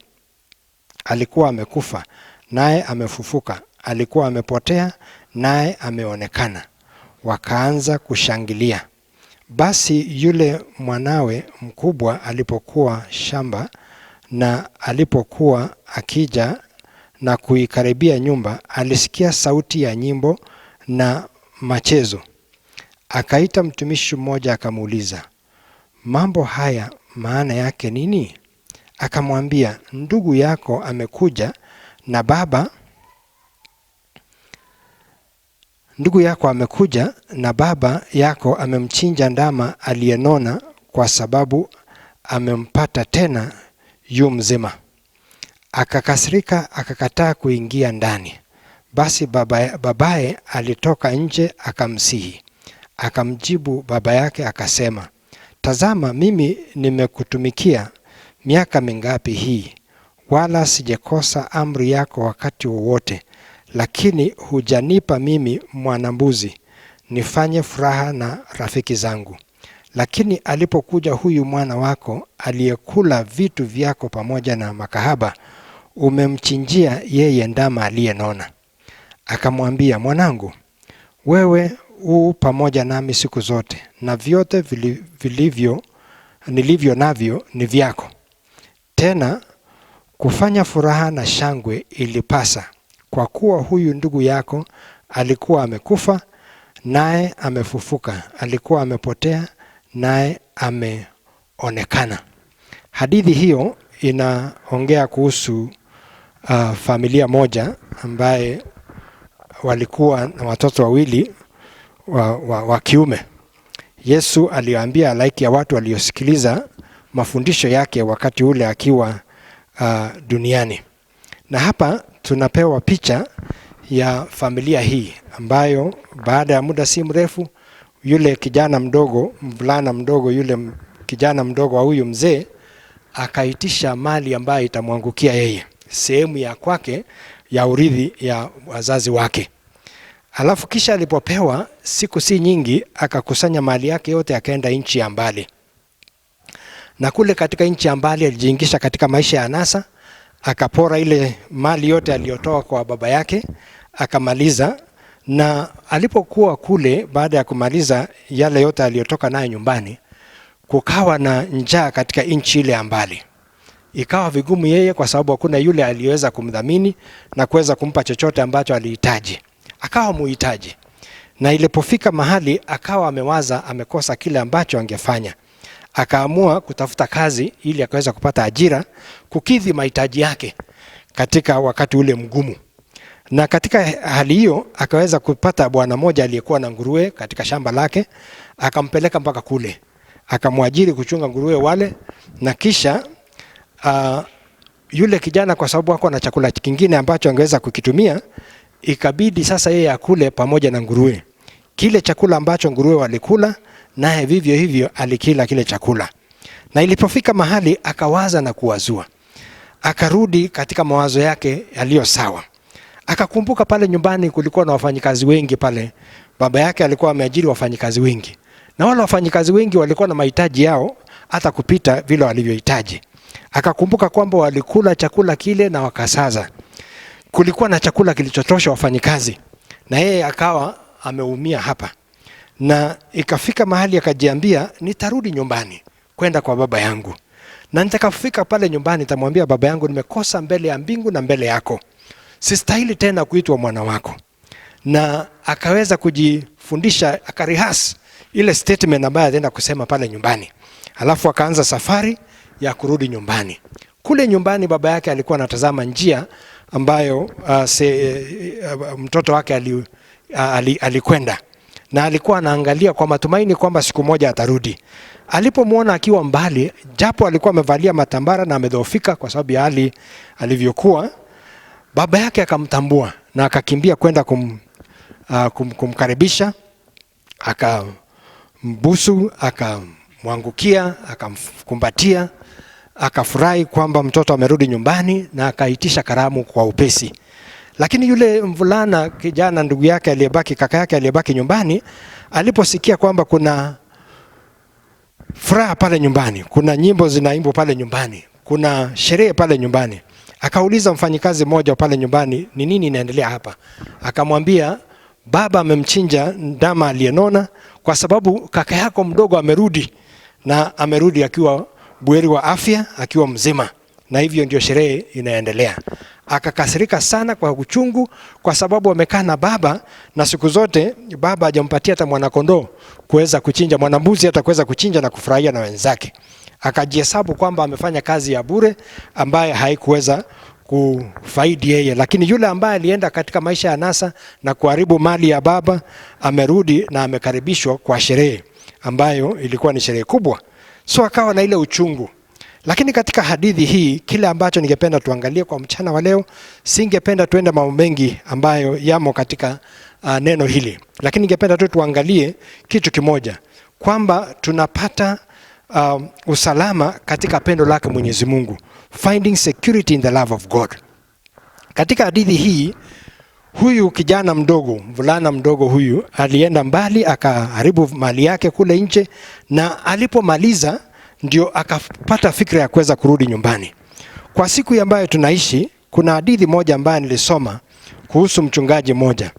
alikuwa amekufa, naye amefufuka. Alikuwa amepotea, naye ameonekana. Wakaanza kushangilia. Basi yule mwanawe mkubwa alipokuwa shamba, na alipokuwa akija na kuikaribia nyumba, alisikia sauti ya nyimbo na machezo. Akaita mtumishi mmoja akamuuliza, mambo haya maana yake nini? akamwambia, ndugu yako amekuja na baba yako amemchinja ndama aliyenona, kwa sababu amempata tena yu mzima. Akakasirika, akakataa kuingia ndani. Basi babaye alitoka nje akamsihi. Akamjibu baba yake akasema, tazama, mimi nimekutumikia miaka mingapi hii, wala sijakosa amri yako wakati wowote, lakini hujanipa mimi mwana-mbuzi nifanye furaha na rafiki zangu. Lakini alipokuja huyu mwana wako aliyekula vitu vyako pamoja na makahaba, umemchinjia yeye ndama aliyenona. Akamwambia, mwanangu, wewe pamoja nami siku zote, na vyote nilivyo navyo ni vyako. Tena kufanya furaha na shangwe ilipasa, kwa kuwa huyu ndugu yako alikuwa amekufa naye amefufuka, alikuwa amepotea naye ameonekana. Hadithi hiyo inaongea kuhusu familia moja ambaye walikuwa na watoto wawili wa kiume. Yesu aliwaambia halaiki ya watu waliosikiliza mafundisho yake wakati ule akiwa duniani. Na hapa tunapewa picha ya familia hii ambayo baada ya muda si mrefu, yule kijana mdogo wa huyu mzee akaitisha mali ambayo itamwangukia yeye, sehemu ya kwake ya urithi ya wazazi wake. Alafu kisha alipopewa, siku si nyingi, akakusanya mali yake yote akaenda nchi ya mbali. Na kule katika nchi ya mbali alijiingisha katika maisha ya anasa, akapora ile mali yote aliyotoa kwa baba yake, akamaliza. Na alipokuwa kule, baada ya kumaliza yale yote aliyotoka nayo nyumbani, kukawa na njaa katika nchi ile ya mbali. Ikawa vigumu yeye, kwa sababu hakuna yule aliyeweza kumdhamini na kuweza kumpa chochote ambacho alihitaji. Akawa muhitaji. Na ilipofika mahali akawa amewaza amekosa kile ambacho angefanya, akaamua kutafuta kazi ili akaweza kupata ajira kukidhi mahitaji yake katika wakati ule mgumu. Na katika hali hiyo akaweza kupata bwana mmoja aliyekuwa na nguruwe katika shamba lake, akampeleka mpaka kule, akamwajiri kuchunga nguruwe wale. Na kisha yule kijana, kwa sababu hakuwa na chakula kingine ambacho angeweza kukitumia, ikabidi sasa yeye akule pamoja na nguruwe. Kile chakula ambacho nguruwe walikula, naye vivyo hivyo alikila kile chakula. Na ilipofika mahali akawaza na kuwazua, akarudi katika mawazo yake yaliyo sawa. Akakumbuka pale nyumbani kulikuwa na wafanyikazi wengi pale. Baba yake alikuwa ameajiri wafanyikazi wengi, na wale wafanyikazi wengi walikuwa na mahitaji yao hata kupita vile walivyohitaji. Akakumbuka kwamba walikula chakula kile na wakasaza. Kulikuwa na chakula kilichotosha wafanyikazi, na yeye akawa ameumia hapa. Na ikafika mahali akajiambia, nitarudi nyumbani kwenda kwa baba yangu, na nitakapofika pale nyumbani nitamwambia baba yangu, nimekosa mbele ya mbingu na mbele yako, sistahili tena kuitwa mwana wako. Na akaweza kujifundisha, akarihas ile statement ambayo ataenda kusema pale nyumbani. Alafu akaanza safari ya kurudi nyumbani. Kule nyumbani baba yake alikuwa anatazama njia ambayo mtoto wake alikwenda, na alikuwa anaangalia kwa matumaini kwamba siku moja atarudi. Alipomwona akiwa mbali, japo alikuwa amevalia matambara na amedhoofika kwa sababu ya hali alivyokuwa, baba yake akamtambua na akakimbia kwenda kumkaribisha, akambusu, akamwangukia, akamkumbatia, akafurahi kwamba mtoto amerudi nyumbani, na akaitisha karamu kwa upesi. Lakini yule mvulana kijana, ndugu yake aliyebaki, kaka yake aliyebaki nyumbani, aliposikia kwamba kuna furaha pale nyumbani, kuna nyimbo zinaimbwa pale nyumbani, kuna sherehe pale nyumbani, akauliza mfanyikazi mmoja pale nyumbani, ni nini inaendelea hapa? Akamwambia, baba amemchinja ndama aliyenona kwa sababu kaka yako mdogo amerudi, na amerudi akiwa buheri wa afya, akiwa mzima, na hivyo ndio sherehe inaendelea. Akakasirika sana kwa uchungu, kwa sababu amekaa na baba na siku zote baba hajampatia hata mwana kondoo kuweza kuchinja, mwana mbuzi hata kuweza kuchinja na kufurahia na wenzake. akajihesabu kwamba amefanya kazi ya bure ambaye haikuweza kufaidi yeye. Lakini yule ambaye alienda katika maisha ya anasa na kuharibu mali ya baba, amerudi na amekaribishwa kwa sherehe ambayo ilikuwa ni sherehe kubwa. So akawa na ile uchungu. Lakini katika hadithi hii, kile ambacho ningependa tuangalie kwa mchana wa leo, singependa tuende mambo mengi ambayo yamo katika neno hili. Lakini ningependa tu tuangalie kitu kimoja, kwamba tunapata usalama katika pendo lake Mwenyezi Mungu. Finding security in the love of God. Katika hadithi hii, huyu kijana mdogo, mvulana mdogo huyu, alienda mbali akaharibu mali yake kule nje, na alipomaliza ndio akapata fikra ya kuweza kurudi nyumbani. Kwa siku ambayo tunaishi, kuna hadithi moja ambayo nilisoma kuhusu mchungaji mmoja.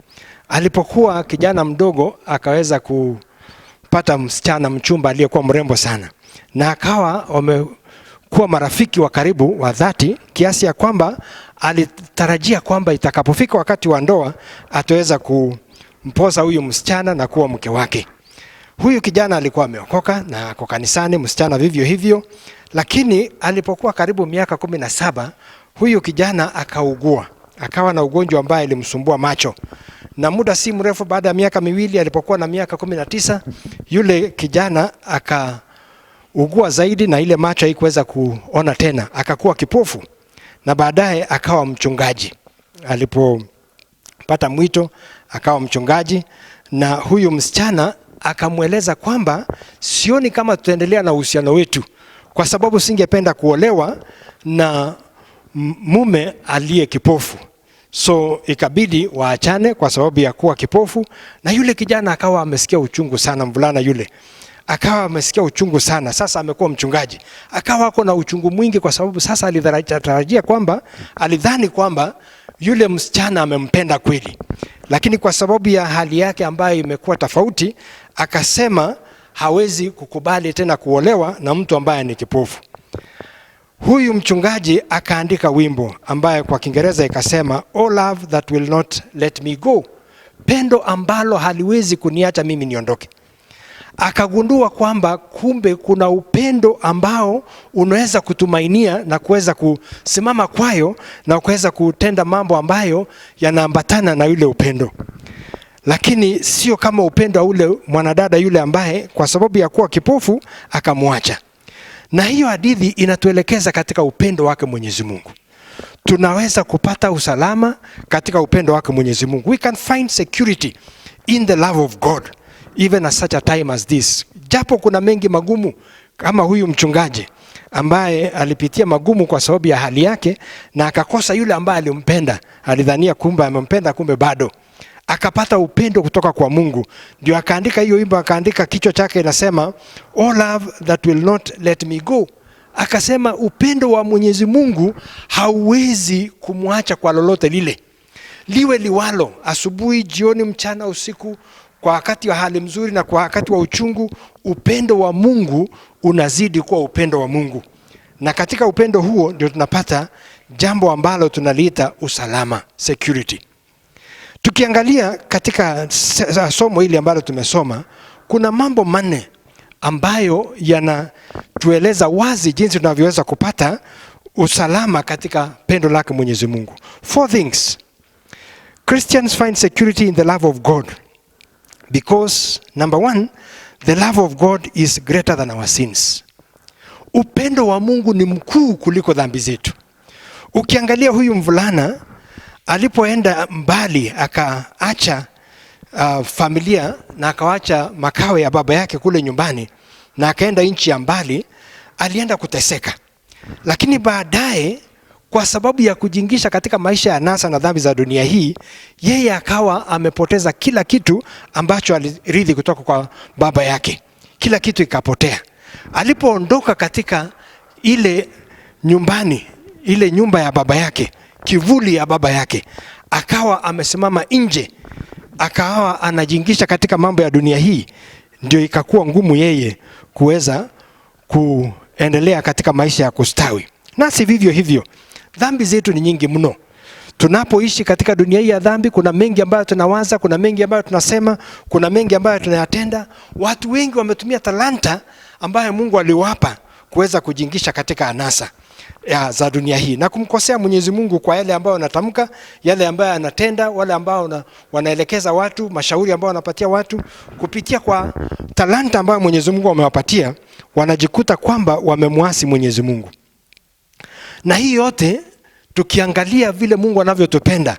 Alipokuwa kijana mdogo akaweza kupata msichana mchumba aliyekuwa mrembo sana, na akawa wamekuwa marafiki wa karibu wa dhati, kiasi ya kwamba alitarajia kwamba itakapofika wakati wa ndoa ataweza kumposa huyu msichana na kuwa mke wake. Huyu kijana alikuwa ameokoka na ako kanisani, msichana vivyo hivyo. Lakini alipokuwa karibu miaka 17, huyu kijana akaugua. Akawa na ugonjwa ambaye ilimsumbua macho. Na muda si mrefu baada ya miaka miwili, alipokuwa na miaka 19, yule kijana akaugua zaidi na ile macho haikuweza kuona tena, akakuwa kipofu. Na baadaye akawa mchungaji. Alipopata mwito akawa mchungaji, na huyu msichana akamweleza kwamba sioni kama tutaendelea na uhusiano wetu, kwa sababu singependa kuolewa na mume aliye kipofu. So ikabidi waachane kwa sababu ya kuwa kipofu. Na yule kijana akawa amesikia uchungu sana, mvulana yule akawa amesikia uchungu sana. Sasa amekuwa mchungaji, akawa ako na uchungu mwingi, kwa sababu sasa alitarajia kwamba, alidhani kwamba yule msichana amempenda kweli. Lakini kwa sababu ya hali yake ambayo imekuwa tofauti, akasema hawezi kukubali tena kuolewa na mtu ambaye ni kipofu. Huyu mchungaji akaandika wimbo ambaye kwa Kiingereza ikasema, "Oh love that will not let me go." Pendo ambalo haliwezi kuniacha mimi niondoke. Akagundua kwamba kumbe kuna upendo ambao unaweza kutumainia na kuweza kusimama kwayo na kuweza kutenda mambo ambayo yanaambatana na yule upendo. Lakini sio kama upendo wa ule mwanadada yule ambaye kwa sababu ya kuwa kipofu akamwacha. Na hiyo hadithi inatuelekeza katika upendo wake Mwenyezi Mungu. Tunaweza kupata usalama katika upendo wake Mwenyezi Mungu. We can find security in the love of God, even at such a time as this. Japo kuna mengi magumu, kama huyu mchungaji ambaye alipitia magumu kwa sababu ya hali yake, na akakosa yule ambaye alimpenda. Alidhania kumbe amempenda, kumbe bado. Akapata upendo kutoka kwa Mungu. Ndio akaandika hiyo wimbo, akaandika kichwa chake inasema, "Oh love that will not let me go." Akasema upendo wa Mwenyezi Mungu hauwezi kumwacha kwa lolote lile. Liwe liwalo, asubuhi, jioni, mchana, usiku, kwa wakati wa hali mzuri na kwa wakati wa uchungu, upendo wa Mungu unazidi kuwa upendo wa Mungu. Na katika upendo huo ndio tunapata jambo ambalo tunaliita usalama, security. Tukiangalia katika somo hili ambalo tumesoma, kuna mambo manne ambayo yanatueleza wazi jinsi tunavyoweza kupata usalama katika pendo lake Mwenyezi Mungu. 4 things. Christians find security in the love of God because, number 1, the love of God is greater than our sins. Upendo wa Mungu ni mkuu kuliko dhambi zetu. Ukiangalia huyu mvulana alipoenda mbali, akaacha familia na akaacha makao ya baba yake kule nyumbani na akaenda nchi ya mbali, alienda kuteseka. Lakini baadaye kwa sababu ya kujingisha katika maisha ya anasa na dhambi za dunia hii, yeye akawa amepoteza kila kitu ambacho alirithi kutoka kwa baba yake. Kila kitu ikapotea. Alipoondoka katika ile nyumbani, ile nyumba ya baba yake, kivuli ya baba yake, akawa amesimama nje, akawa anajingisha katika mambo ya dunia hii, ndio ikakuwa ngumu yeye kuweza kuendelea katika maisha ya kustawi. Nasi vivyo hivyo, dhambi zetu ni nyingi mno. Tunapoishi katika dunia hii ya dhambi, kuna mengi ambayo tunawaza, kuna mengi ambayo tunasema, kuna mengi ambayo tunayatenda. Watu wengi wametumia talanta ambayo Mungu aliwapa kuweza kujingisha katika anasa za dunia hii na kumkosea Mwenyezi Mungu kwa yale ambayo anatamka, yale ambayo anatenda, wale ambao wanaelekeza watu, mashauri ambayo wanapatia watu kupitia kwa talanta ambayo Mwenyezi Mungu amewapatia, wanajikuta kwamba wamemwasi Mwenyezi Mungu. Na hii yote tukiangalia vile Mungu anavyotupenda,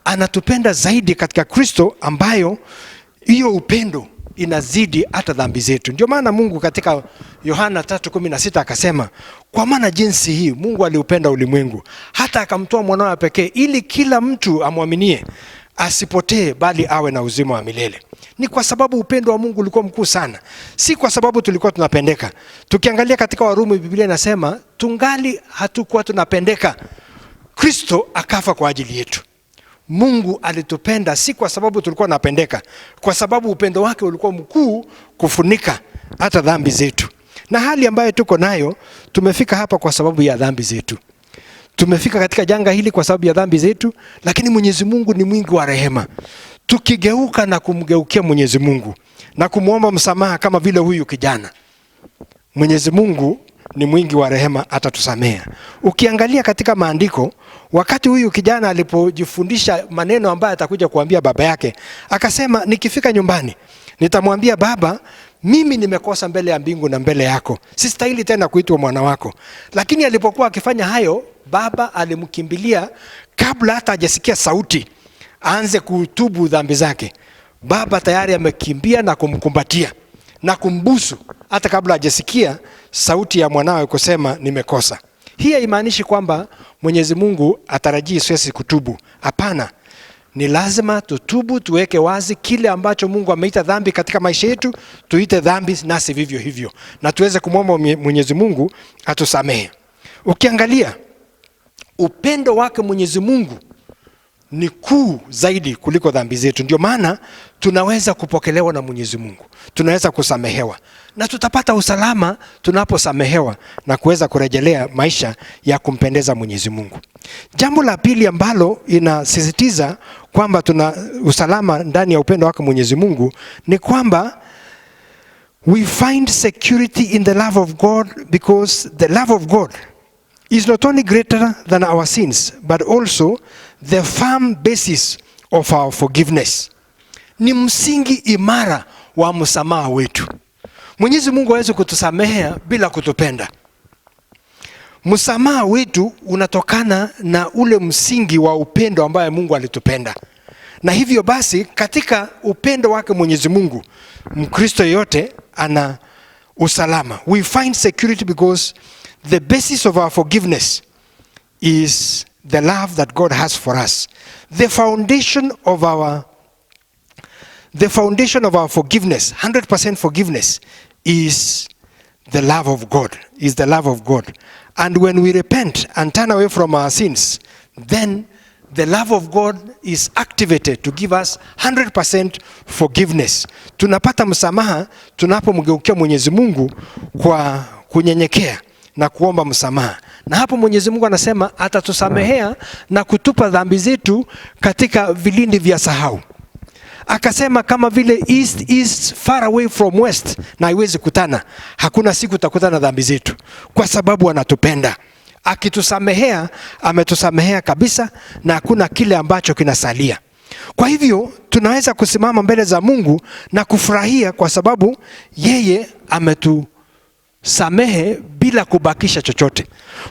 anatupenda zaidi katika Kristo, ambayo hiyo upendo inazidi hata dhambi zetu. Ndio maana Mungu katika Yohana 3:16 akasema, kwa maana jinsi hii Mungu aliupenda ulimwengu hata akamtoa mwanawe pekee, ili kila mtu amwaminie asipotee bali awe na uzima wa milele. Ni kwa sababu upendo wa Mungu ulikuwa mkuu sana, si kwa sababu tulikuwa tunapendeka. Tukiangalia katika Warumi, Biblia inasema tungali hatukuwa tunapendeka, Kristo akafa kwa ajili yetu. Mungu alitupenda si kwa sababu tulikuwa tunapendeka, kwa sababu upendo wake ulikuwa mkuu kufunika hata dhambi zetu. Na hali ambayo tuko nayo, tumefika hapa kwa sababu ya dhambi zetu. Tumefika katika janga hili kwa sababu ya dhambi zetu, lakini Mwenyezi Mungu ni mwingi wa rehema. Tukigeuka na kumgeukia Mwenyezi Mungu na kumuomba msamaha kama vile huyu kijana, Mwenyezi Mungu ni mwingi wa rehema, atatusamea. Ukiangalia katika maandiko, wakati huyu kijana alipojifundisha maneno ambayo atakuja kuambia baba yake, akasema, nikifika nyumbani nitamwambia baba, mimi nimekosa mbele ya mbingu na mbele yako, sistahili tena kuitwa mwana wako. Lakini alipokuwa akifanya hayo, baba alimkimbilia kabla hata hajasikia sauti aanze kutubu dhambi zake. Baba tayari amekimbia na kumkumbatia na kumbusu hata kabla hajasikia sauti ya mwanawe kusema nimekosa. Hii haimaanishi kwamba Mwenyezi Mungu atarajii sisi kutubu. Hapana. Ni lazima tutubu, tuweke wazi kile ambacho Mungu ameita dhambi katika maisha yetu, tuite dhambi nasi vivyo hivyo, na tuweze kumwomba Mwenyezi Mungu atusamehe. Ukiangalia upendo wake Mwenyezi Mungu ni kuu zaidi kuliko dhambi zetu. Ndio maana tunaweza kupokelewa na Mwenyezi Mungu, tunaweza kusamehewa, na tutapata usalama tunaposamehewa na kuweza kurejelea maisha ya kumpendeza Mwenyezi Mungu. Jambo la pili ambalo inasisitiza kwamba tuna usalama ndani ya upendo wake Mwenyezi Mungu ni kwamba we find security in the love of God, because the love of God is not only greater than our sins, but also the firm basis of our forgiveness. Ni msingi imara wa msamaha wetu. Mwenyezi Mungu hawezi kutusamehea bila kutupenda. Msamaha wetu unatokana na ule msingi wa upendo ambaye Mungu alitupenda. Na hivyo basi katika upendo wake Mwenyezi Mungu, Mkristo yote ana usalama. We find security because the basis of our forgiveness is the love that God has for us. The foundation of our forgiveness, 100% forgiveness, is the love of God. Is the love of God. And when we repent and turn away from our sins, then the love of God is activated to give us 100% forgiveness. Tunapata msamaha tunapomgeukia Mwenyezi Mungu kwa kunyenyekea na kuomba msamaha. Na hapo Mwenyezi Mungu anasema atatusamehea na kutupa dhambi zetu katika vilindi vya sahau. Akasema kama vile east is far away from west, na haiwezi kutana. Hakuna siku tutakutana dhambi zetu, kwa sababu anatupenda. Akitusamehea, ametusamehea kabisa, na hakuna kile ambacho kinasalia. Kwa hivyo tunaweza kusimama mbele za Mungu na kufurahia, kwa sababu yeye ametusamehe bila kubakisha chochote.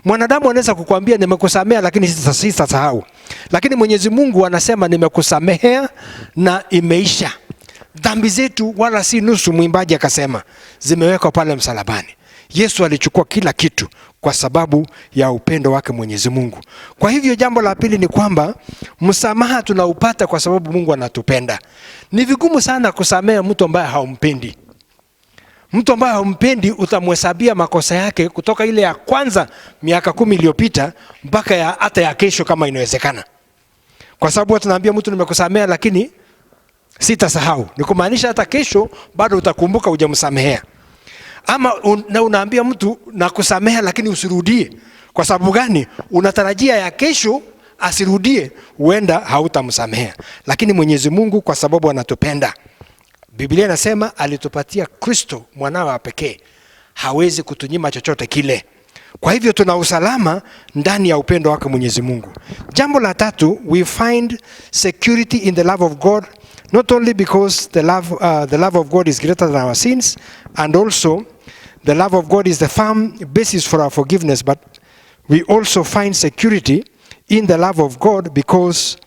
Mwanadamu anaweza kukuambia nimekusamehea lakini sitasahau. Lakini Mwenyezi Mungu anasema nimekusamehea na imeisha. Dhambi zetu wala si nusu, mwimbaji akasema, zimewekwa pale msalabani. Yesu alichukua kila kitu kwa sababu ya upendo wake Mwenyezi Mungu. Kwa hivyo jambo la pili ni kwamba msamaha tunaupata kwa sababu Mungu anatupenda. Ni vigumu sana kusamehe mtu ambaye haumpendi. Mtu ambaye haumpendi utamhesabia makosa yake kutoka ile ya kwanza miaka 10 iliyopita mpaka hata ya kesho kama inawezekana. Kwa sababu tunaambia mtu nimekusamehea lakini sitasahau. Ni kumaanisha hata kesho bado utakumbuka hujamsamehea. Ama unaambia mtu nakusamehea lakini usirudie. Kwa sababu gani? Unatarajia ya kesho asirudie, huenda hautamsamehea. Lakini Mwenyezi Mungu kwa sababu anatupenda, Biblia inasema alitupatia Kristo mwanawe wa pekee, hawezi kutunyima chochote kile. Kwa hivyo tuna usalama ndani ya upendo wake Mwenyezi Mungu. Jambo la tatu, we find security in the love of God, not only because the love of God is greater than our sins, and also the love of God is the firm basis for our forgiveness, but we also find security in the love of God because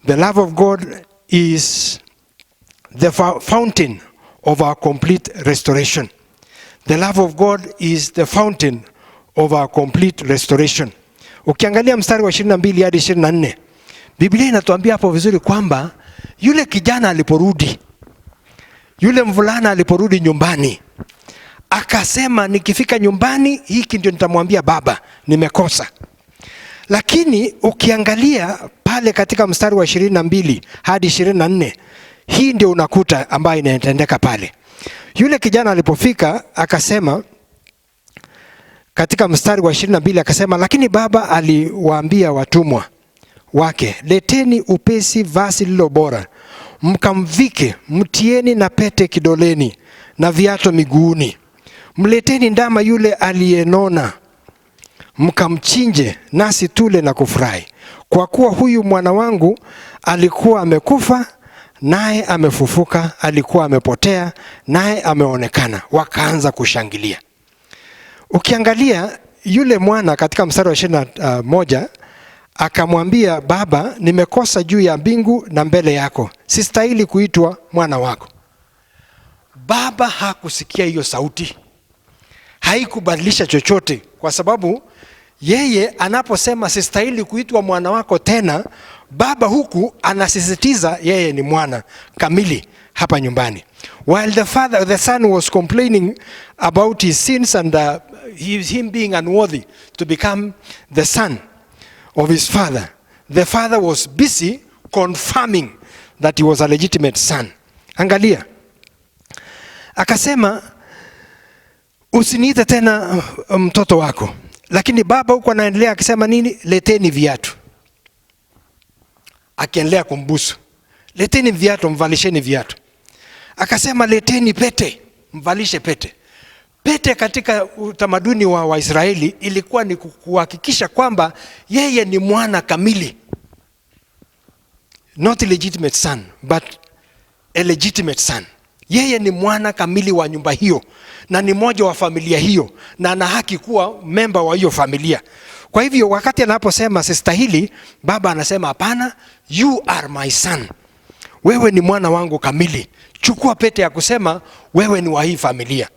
the love of God is the fountain of our complete restoration. The love of God is the fountain of our complete restoration. Ukiangalia mstari wa 22 hadi 24, Biblia inatuambia hapo vizuri kwamba yule kijana aliporudi, yule mvulana aliporudi nyumbani, akasema nikifika nyumbani hiki ndio nitamwambia baba nimekosa. Lakini ukiangalia pale katika mstari wa 22 hadi 24, hii ndio unakuta ambayo inatendeka pale. Yule kijana alipofika akasema katika mstari wa 22 akasema, lakini baba aliwaambia watumwa wake, leteni upesi vazi lilo bora, mkamvike, mtieni na pete kidoleni na viatu miguuni. Mleteni ndama yule aliyenona, mkamchinje, nasi tule na kufurahi. Kwa kuwa huyu mwana wangu alikuwa amekufa, naye amefufuka, alikuwa amepotea, naye ameonekana. Wakaanza kushangilia. Ukiangalia yule mwana katika mstari wa 21 akamwambia baba, nimekosa juu ya mbingu na mbele yako, sistahili kuitwa mwana wako. Baba hakusikia hiyo sauti, haikubadilisha chochote, kwa sababu yeye anaposema sistahili kuitwa mwana wako tena, baba huku anasisitiza yeye ni mwana kamili hapa nyumbani. While the son was complaining about his sins and him being unworthy to become the son of his father, the father was busy confirming that he was a legitimate son. Angalia, akasema usiniite tena mtoto wako. Lakini baba huko anaendelea akisema nini? Leteni viatu. Akiendelea kumbusu, leteni viatu, mvalisheni viatu. Akasema leteni pete, mvalishe pete. Pete katika utamaduni wa Waisraeli ilikuwa ni kuhakikisha kwamba yeye ni mwana kamili. Not a legitimate son, but a legitimate son. Yeye ni mwana kamili wa nyumba hiyo na ni mmoja wa familia hiyo na ana haki kuwa memba wa hiyo familia. Kwa hivyo wakati anaposema sistahili, baba anasema hapana, you are my son. Wewe ni mwana wangu kamili. Chukua pete ya kusema wewe ni wa hii familia.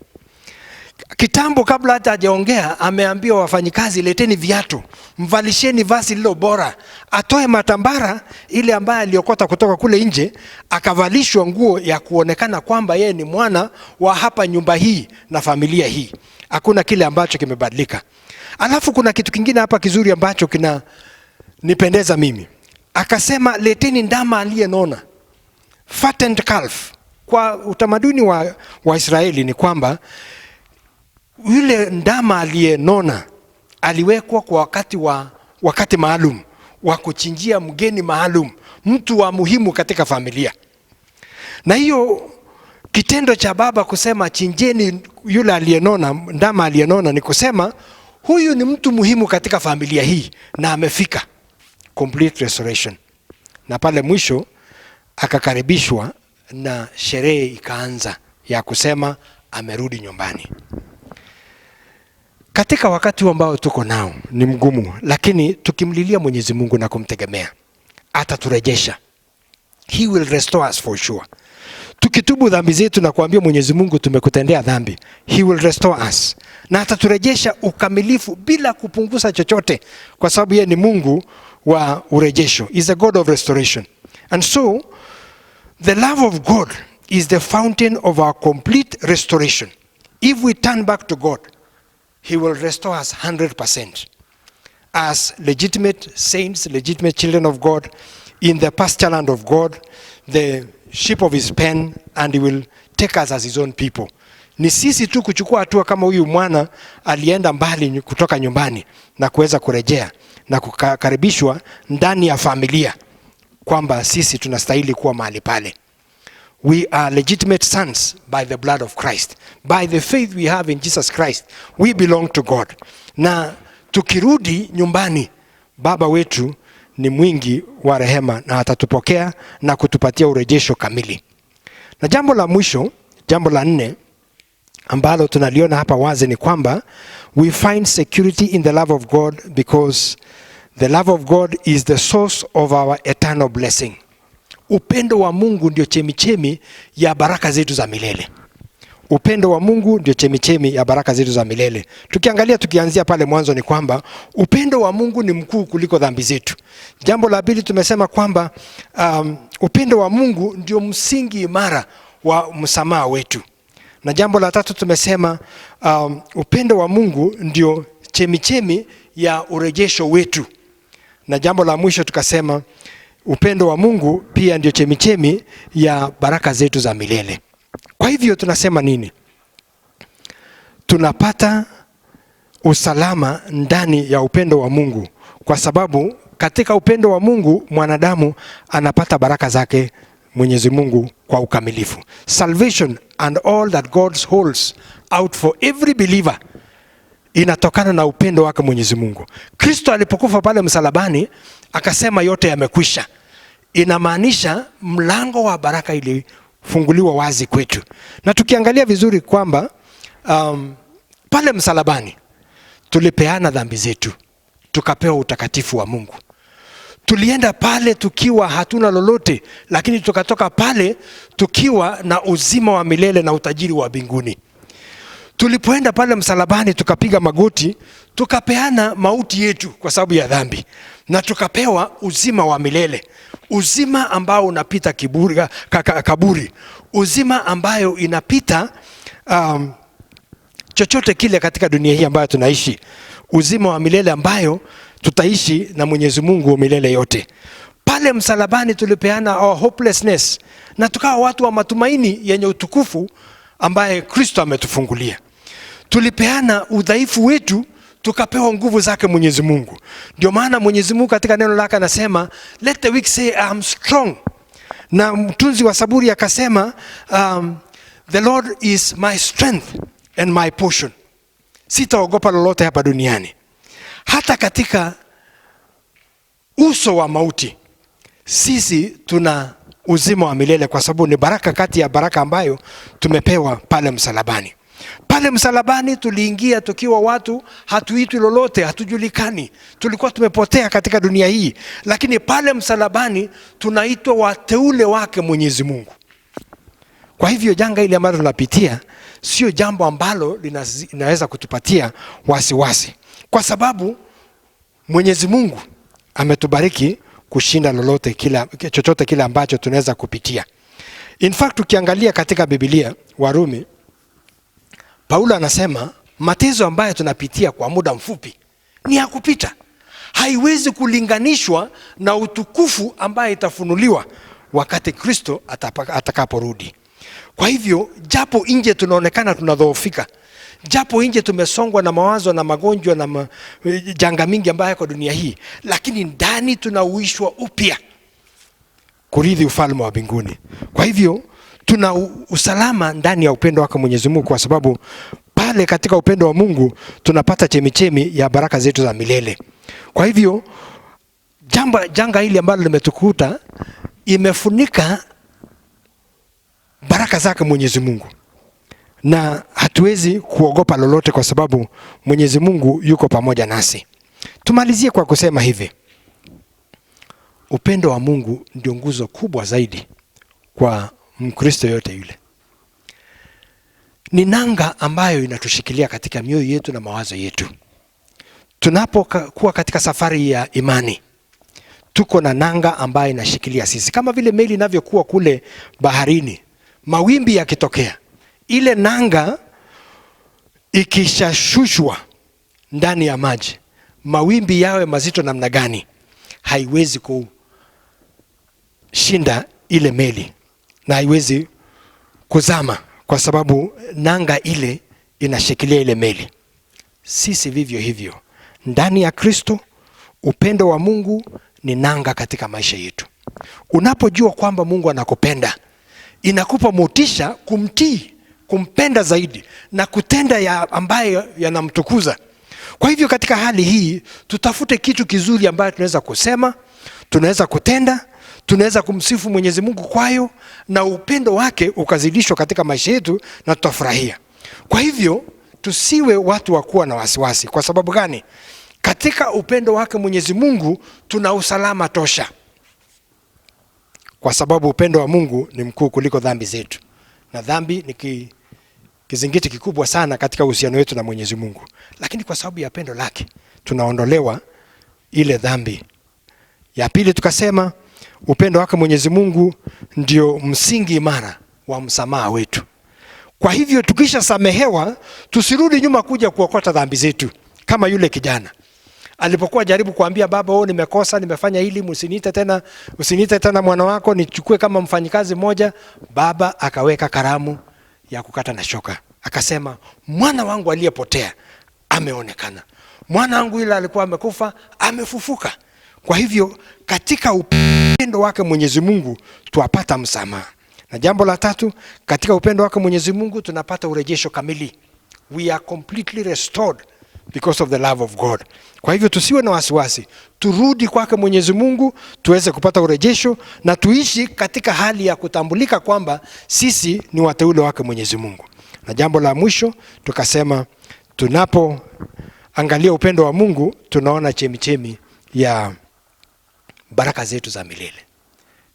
Kitambo kabla hata hajaongea ameambia wafanyikazi, leteni viatu, mvalisheni vazi lilo bora. Atoe matambara ile ambaye aliokota kutoka kule nje, akavalishwa nguo ya kuonekana kwamba yeye ni mwana wa hapa nyumba hii na familia hii. Hakuna kile ambacho kimebadilika. Alafu kuna kitu kingine hapa kizuri ambacho kina nipendeza mimi. Akasema leteni ndama aliyenona, fattened calf. Kwa utamaduni wa Israeli ni kwamba yule ndama aliyenona aliwekwa kwa wakati maalum wa kuchinjia mgeni maalum, mtu wa muhimu katika familia. Na hiyo kitendo cha baba kusema chinjeni yule aliyenona, ndama aliyenona, ni kusema huyu ni mtu muhimu katika familia hii na amefika. Complete restoration. Na pale mwisho akakaribishwa na sherehe ikaanza ya kusema amerudi nyumbani. Katika wakati ambao tuko nao ni mgumu, lakini tukimlilia Mwenyezi Mungu na kumtegemea, ataturejesha. He will restore us for sure. Tukitubu dhambi zetu na kuambia Mwenyezi Mungu tumekutendea dhambi, he will restore us. Na ataturejesha ukamilifu bila kupunguza chochote, kwa sababu yeye ni Mungu wa urejesho. He is a God of restoration. And so the love of God is the fountain of our complete restoration. If we turn back to God, he will restore us 100% as legitimate saints, legitimate children of God, in the pasture land of God, the sheep of his pen, and he will take us as his own people. Ni sisi tu kuchukua hatua kama huyu mwana alienda mbali kutoka nyumbani na kuweza kurejea na kukaribishwa ndani ya familia, kwamba sisi tunastahili kuwa mahali pale. we are legitimate sons by the blood of Christ. By the faith we have in Jesus Christ, we belong to God. Na tukirudi nyumbani, Baba wetu ni mwingi wa rehema na atatupokea na kutupatia urejesho kamili. Na jambo la mwisho, jambo la 4 ambalo tunaliona hapa wazi ni kwamba we find security in the love of God because the love of God is the source of our eternal blessing. Upendo wa Mungu ndio chemichemi ya baraka zetu za milele. Upendo wa Mungu ndio chemichemi ya baraka zetu za milele. Tukianzia pale mwanzo ni kwamba upendo wa Mungu ni mkuu kuliko dhambi zetu. Jambo la pili tumesema kwamba upendo wa Mungu ndio msingi imara wa msamaha wetu. Na jambo la 3 tumesema upendo wa Mungu ndio chemichemi ya urejesho wetu. Na jambo la mwisho tukasema upendo wa Mungu pia ndio chemichemi ya baraka zetu za milele. Kwa hivyo tunasema nini? Tunapata usalama ndani ya upendo wa Mungu, kwa sababu katika upendo wa Mungu mwanadamu anapata baraka zake Mwenyezi Mungu kwa ukamilifu. Salvation and all that God holds out for every believer inatokana na upendo wake Mwenyezi Mungu. Kristo alipokufa pale msalabani akasema yote yamekwisha. Inamaanisha mlango wa baraka ilifunguliwa wazi kwetu. Na tukiangalia vizuri kwamba pale msalabani tulipeana dhambi zetu, tukapewa utakatifu wa Mungu. Tulienda pale tukiwa hatuna lolote, lakini tukatoka pale tukiwa na uzima wa milele na utajiri wa mbinguni. Tulipoenda pale msalabani tukapiga magoti, tukapeana mauti yetu kwa sababu ya dhambi, na tukapewa uzima wa milele. Uzima ambao unapita kaburi. Uzima ambayo inapita chochote kile katika dunia hii ambayo tunaishi. Uzima wa milele ambayo tutaishi na Mwenyezi Mungu milele yote. Pale msalabani tulipeana our hopelessness na tukawa watu wa matumaini yenye utukufu ambaye Kristo ametufungulia. Tulipeana udhaifu wetu, tukapewa nguvu zake Mwenyezi Mungu. Ndio maana Mwenyezi Mungu katika neno lake anasema let the weak say I am strong. Na mtunzi wa Zaburi akasema the Lord is my strength and my portion. Sitaogopa lolote hapa duniani. Hata katika uso wa mauti sisi tuna uzima wa milele, kwa sababu ni baraka kati ya baraka ambayo tumepewa pale msalabani. Pale msalabani tuliingia tukiwa watu hatuitwi lolote, hatujulikani. Tulikuwa tumepotea katika dunia hii, lakini pale msalabani tunaitwa wateule wake Mwenyezi Mungu. Kwa hivyo janga ile ambalo tunapitia sio jambo ambalo linaweza kutupatia wasiwasi, kwa sababu Mwenyezi Mungu ametubariki kushinda lolote chochote kile ambacho tunaweza kupitia. In fact ukiangalia katika Biblia Warumi, Paulo anasema mateso ambayo tunapitia kwa muda mfupi ni ya kupita. Haiwezi kulinganishwa na utukufu ambaye itafunuliwa wakati Kristo atakaporudi. Kwa hivyo japo nje tunaonekana tunadhoofika, japo nje tumesongwa na mawazo na magonjwa na janga mingi ambayo yako dunia hii, lakini ndani tunauishwa upya kurithi ufalme wa mbinguni. Kwa hivyo tuna usalama ndani ya upendo wake Mwenyezi Mungu, kwa sababu pale katika upendo wa Mungu tunapata chemichemi ya baraka zetu za milele. Kwa hivyo janga hili ambalo limetukuta imefunika baraka zake Mwenyezi Mungu, na hatuwezi kuogopa lolote kwa sababu Mwenyezi Mungu yuko pamoja nasi. Tumalizie kwa kusema hivi: upendo wa Mungu ndio nguzo kubwa zaidi kwa Mkristo yote yule. Ni nanga ambayo inatushikilia katika mioyo yetu na mawazo yetu. Tunapokuwa katika safari ya imani, tuko na nanga ambayo inashikilia sisi, kama vile meli inavyokuwa kule baharini. Mawimbi yakitokea, ile nanga ikishashushwa ndani ya maji, mawimbi yawe mazito namna gani, haiwezi kushinda ile meli na haiwezi kuzama, kwa sababu nanga ile inashikilia ile meli. Sisi vivyo hivyo ndani ya Kristo, upendo wa Mungu ni nanga katika maisha yetu. Unapojua kwamba Mungu anakupenda, inakupa motisha kumtii, kumpenda zaidi na kutenda ya ambayo yanamtukuza. Kwa hivyo katika hali hii tutafute kitu kizuri ambayo tunaweza kusema, tunaweza kutenda, tunaweza kumsifu Mwenyezi Mungu kwayo, na upendo wake ukazidishwa katika maisha yetu na tutafurahia. Kwa hivyo tusiwe watu wa kuwa na wasiwasi. Kwa sababu gani? Katika upendo wake Mwenyezi Mungu tuna usalama tosha. Kwa sababu upendo wa Mungu ni mkuu kuliko dhambi zetu. Na dhambi ni kizingiti kikubwa sana katika uhusiano wetu na Mwenyezi Mungu. Lakini kwa sababu ya pendo lake tunaondolewa ile dhambi. Ya pili tukasema upendo wake Mwenyezi Mungu ndio msingi imara wa msamaha wetu. Kwa hivyo tukisha samehewa tusirudi nyuma kuja kuokota dhambi zetu. Kama yule kijana alipokuwa jaribu kuambia baba, nimekosa, nimefanya hili, usiniite tena mwana wako, nichukue kama mfanyikazi mmoja. Baba akaweka karamu ya kukata na shoka. Akasema, mwana wangu aliyepotea ameonekana. Mwana wangu yule alikuwa amekufa amefufuka. Kwa hivyo katika upendo wake Mwenyezi Mungu tuwapata msamaha. Na jambo la tatu, katika upendo wake Mwenyezi Mungu tunapata urejesho kamili. We are completely restored because of the love of God. Kwa hivyo tusiwe na wasiwasi, turudi kwake Mwenyezi Mungu tuweze kupata urejesho na tuishi katika hali ya kutambulika kwamba sisi ni wateule wake Mwenyezi Mungu. Na jambo la mwisho tukasema, tunapoangalia upendo wa Mungu tunaona chemichemi ya baraka zetu za milele.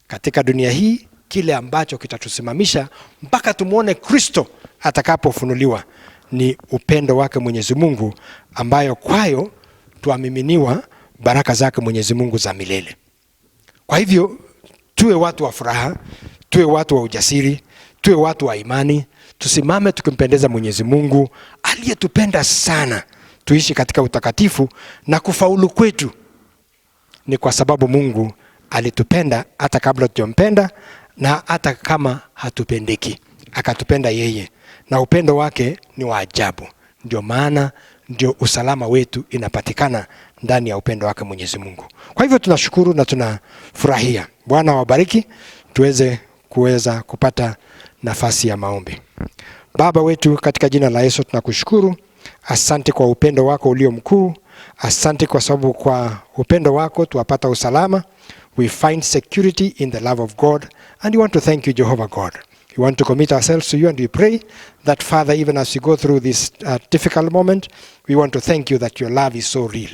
Katika dunia hii kile ambacho kitatusimamisha mpaka tumuone Kristo atakapofunuliwa ni upendo wake Mwenyezi Mungu, ambayo kwayo tuamiminiwa baraka zake Mwenyezi Mungu za milele. Kwa hivyo tuwe watu wa furaha, tuwe watu wa ujasiri, tuwe watu wa imani, tusimame tukimpendeza Mwenyezi Mungu aliyetupenda sana. Tuishi katika utakatifu, na kufaulu kwetu ni kwa sababu Mungu alitupenda hata kabla tujampenda, na hata kama hatupendeki akatupenda yeye, na upendo wake ni wa ajabu. Ndio maana ndio usalama wetu inapatikana ndani ya upendo wake Mwenyezi Mungu. Kwa hivyo tunashukuru na tunafurahia. Bwana wabariki, kuweza kupata nafasi ya maombi. Baba wetu, katika jina la Yesu tunakushukuru. Asante kwa upendo wako ulio mkuu. Asante kwa sababu kwa upendo wako tuwapata usalama. We find security in the love of God, and we want to thank you, Jehovah God. We want to commit ourselves to you, and we pray that, Father, even as we go through this difficult moment, we want to thank you that your love is so real.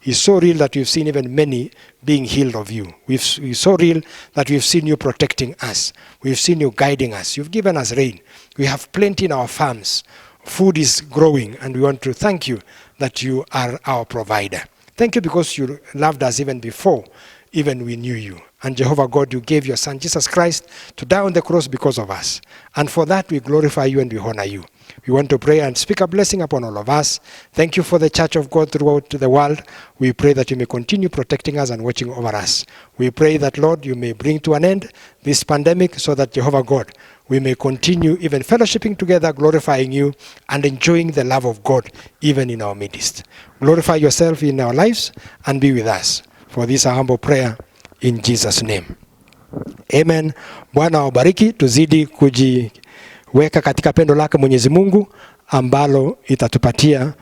It's so real that we've seen even many being healed of you. It's so real that we've seen you protecting us. We've seen you guiding us. You've given us rain. We have plenty in our farms. Food is growing, and we want to thank you that you are our provider. Thank you because you loved us even before even we knew you. And Jehovah God, you gave your Son Jesus Christ to die on the cross because of us. And for that we glorify you and we honor you. We want to pray and speak a blessing upon all of us. Thank you for the Church of God throughout the world. We pray that you may continue protecting us and watching over us. We pray that, Lord, you may bring to an end this pandemic so that, Jehovah God, we may continue even fellowshipping together, glorifying you and enjoying the love of God even in our midst. Glorify yourself in our lives and be with us. For this a humble prayer in Jesus' name. Amen. Bwana wabariki, tuzidi kujiweka katika pendo lake Mwenyezi Mungu ambalo itatupatia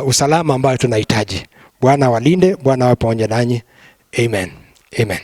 usalama ambayo tunahitaji. Bwana walinde, Bwana wawe pamoja nanyi. Amen. Amen.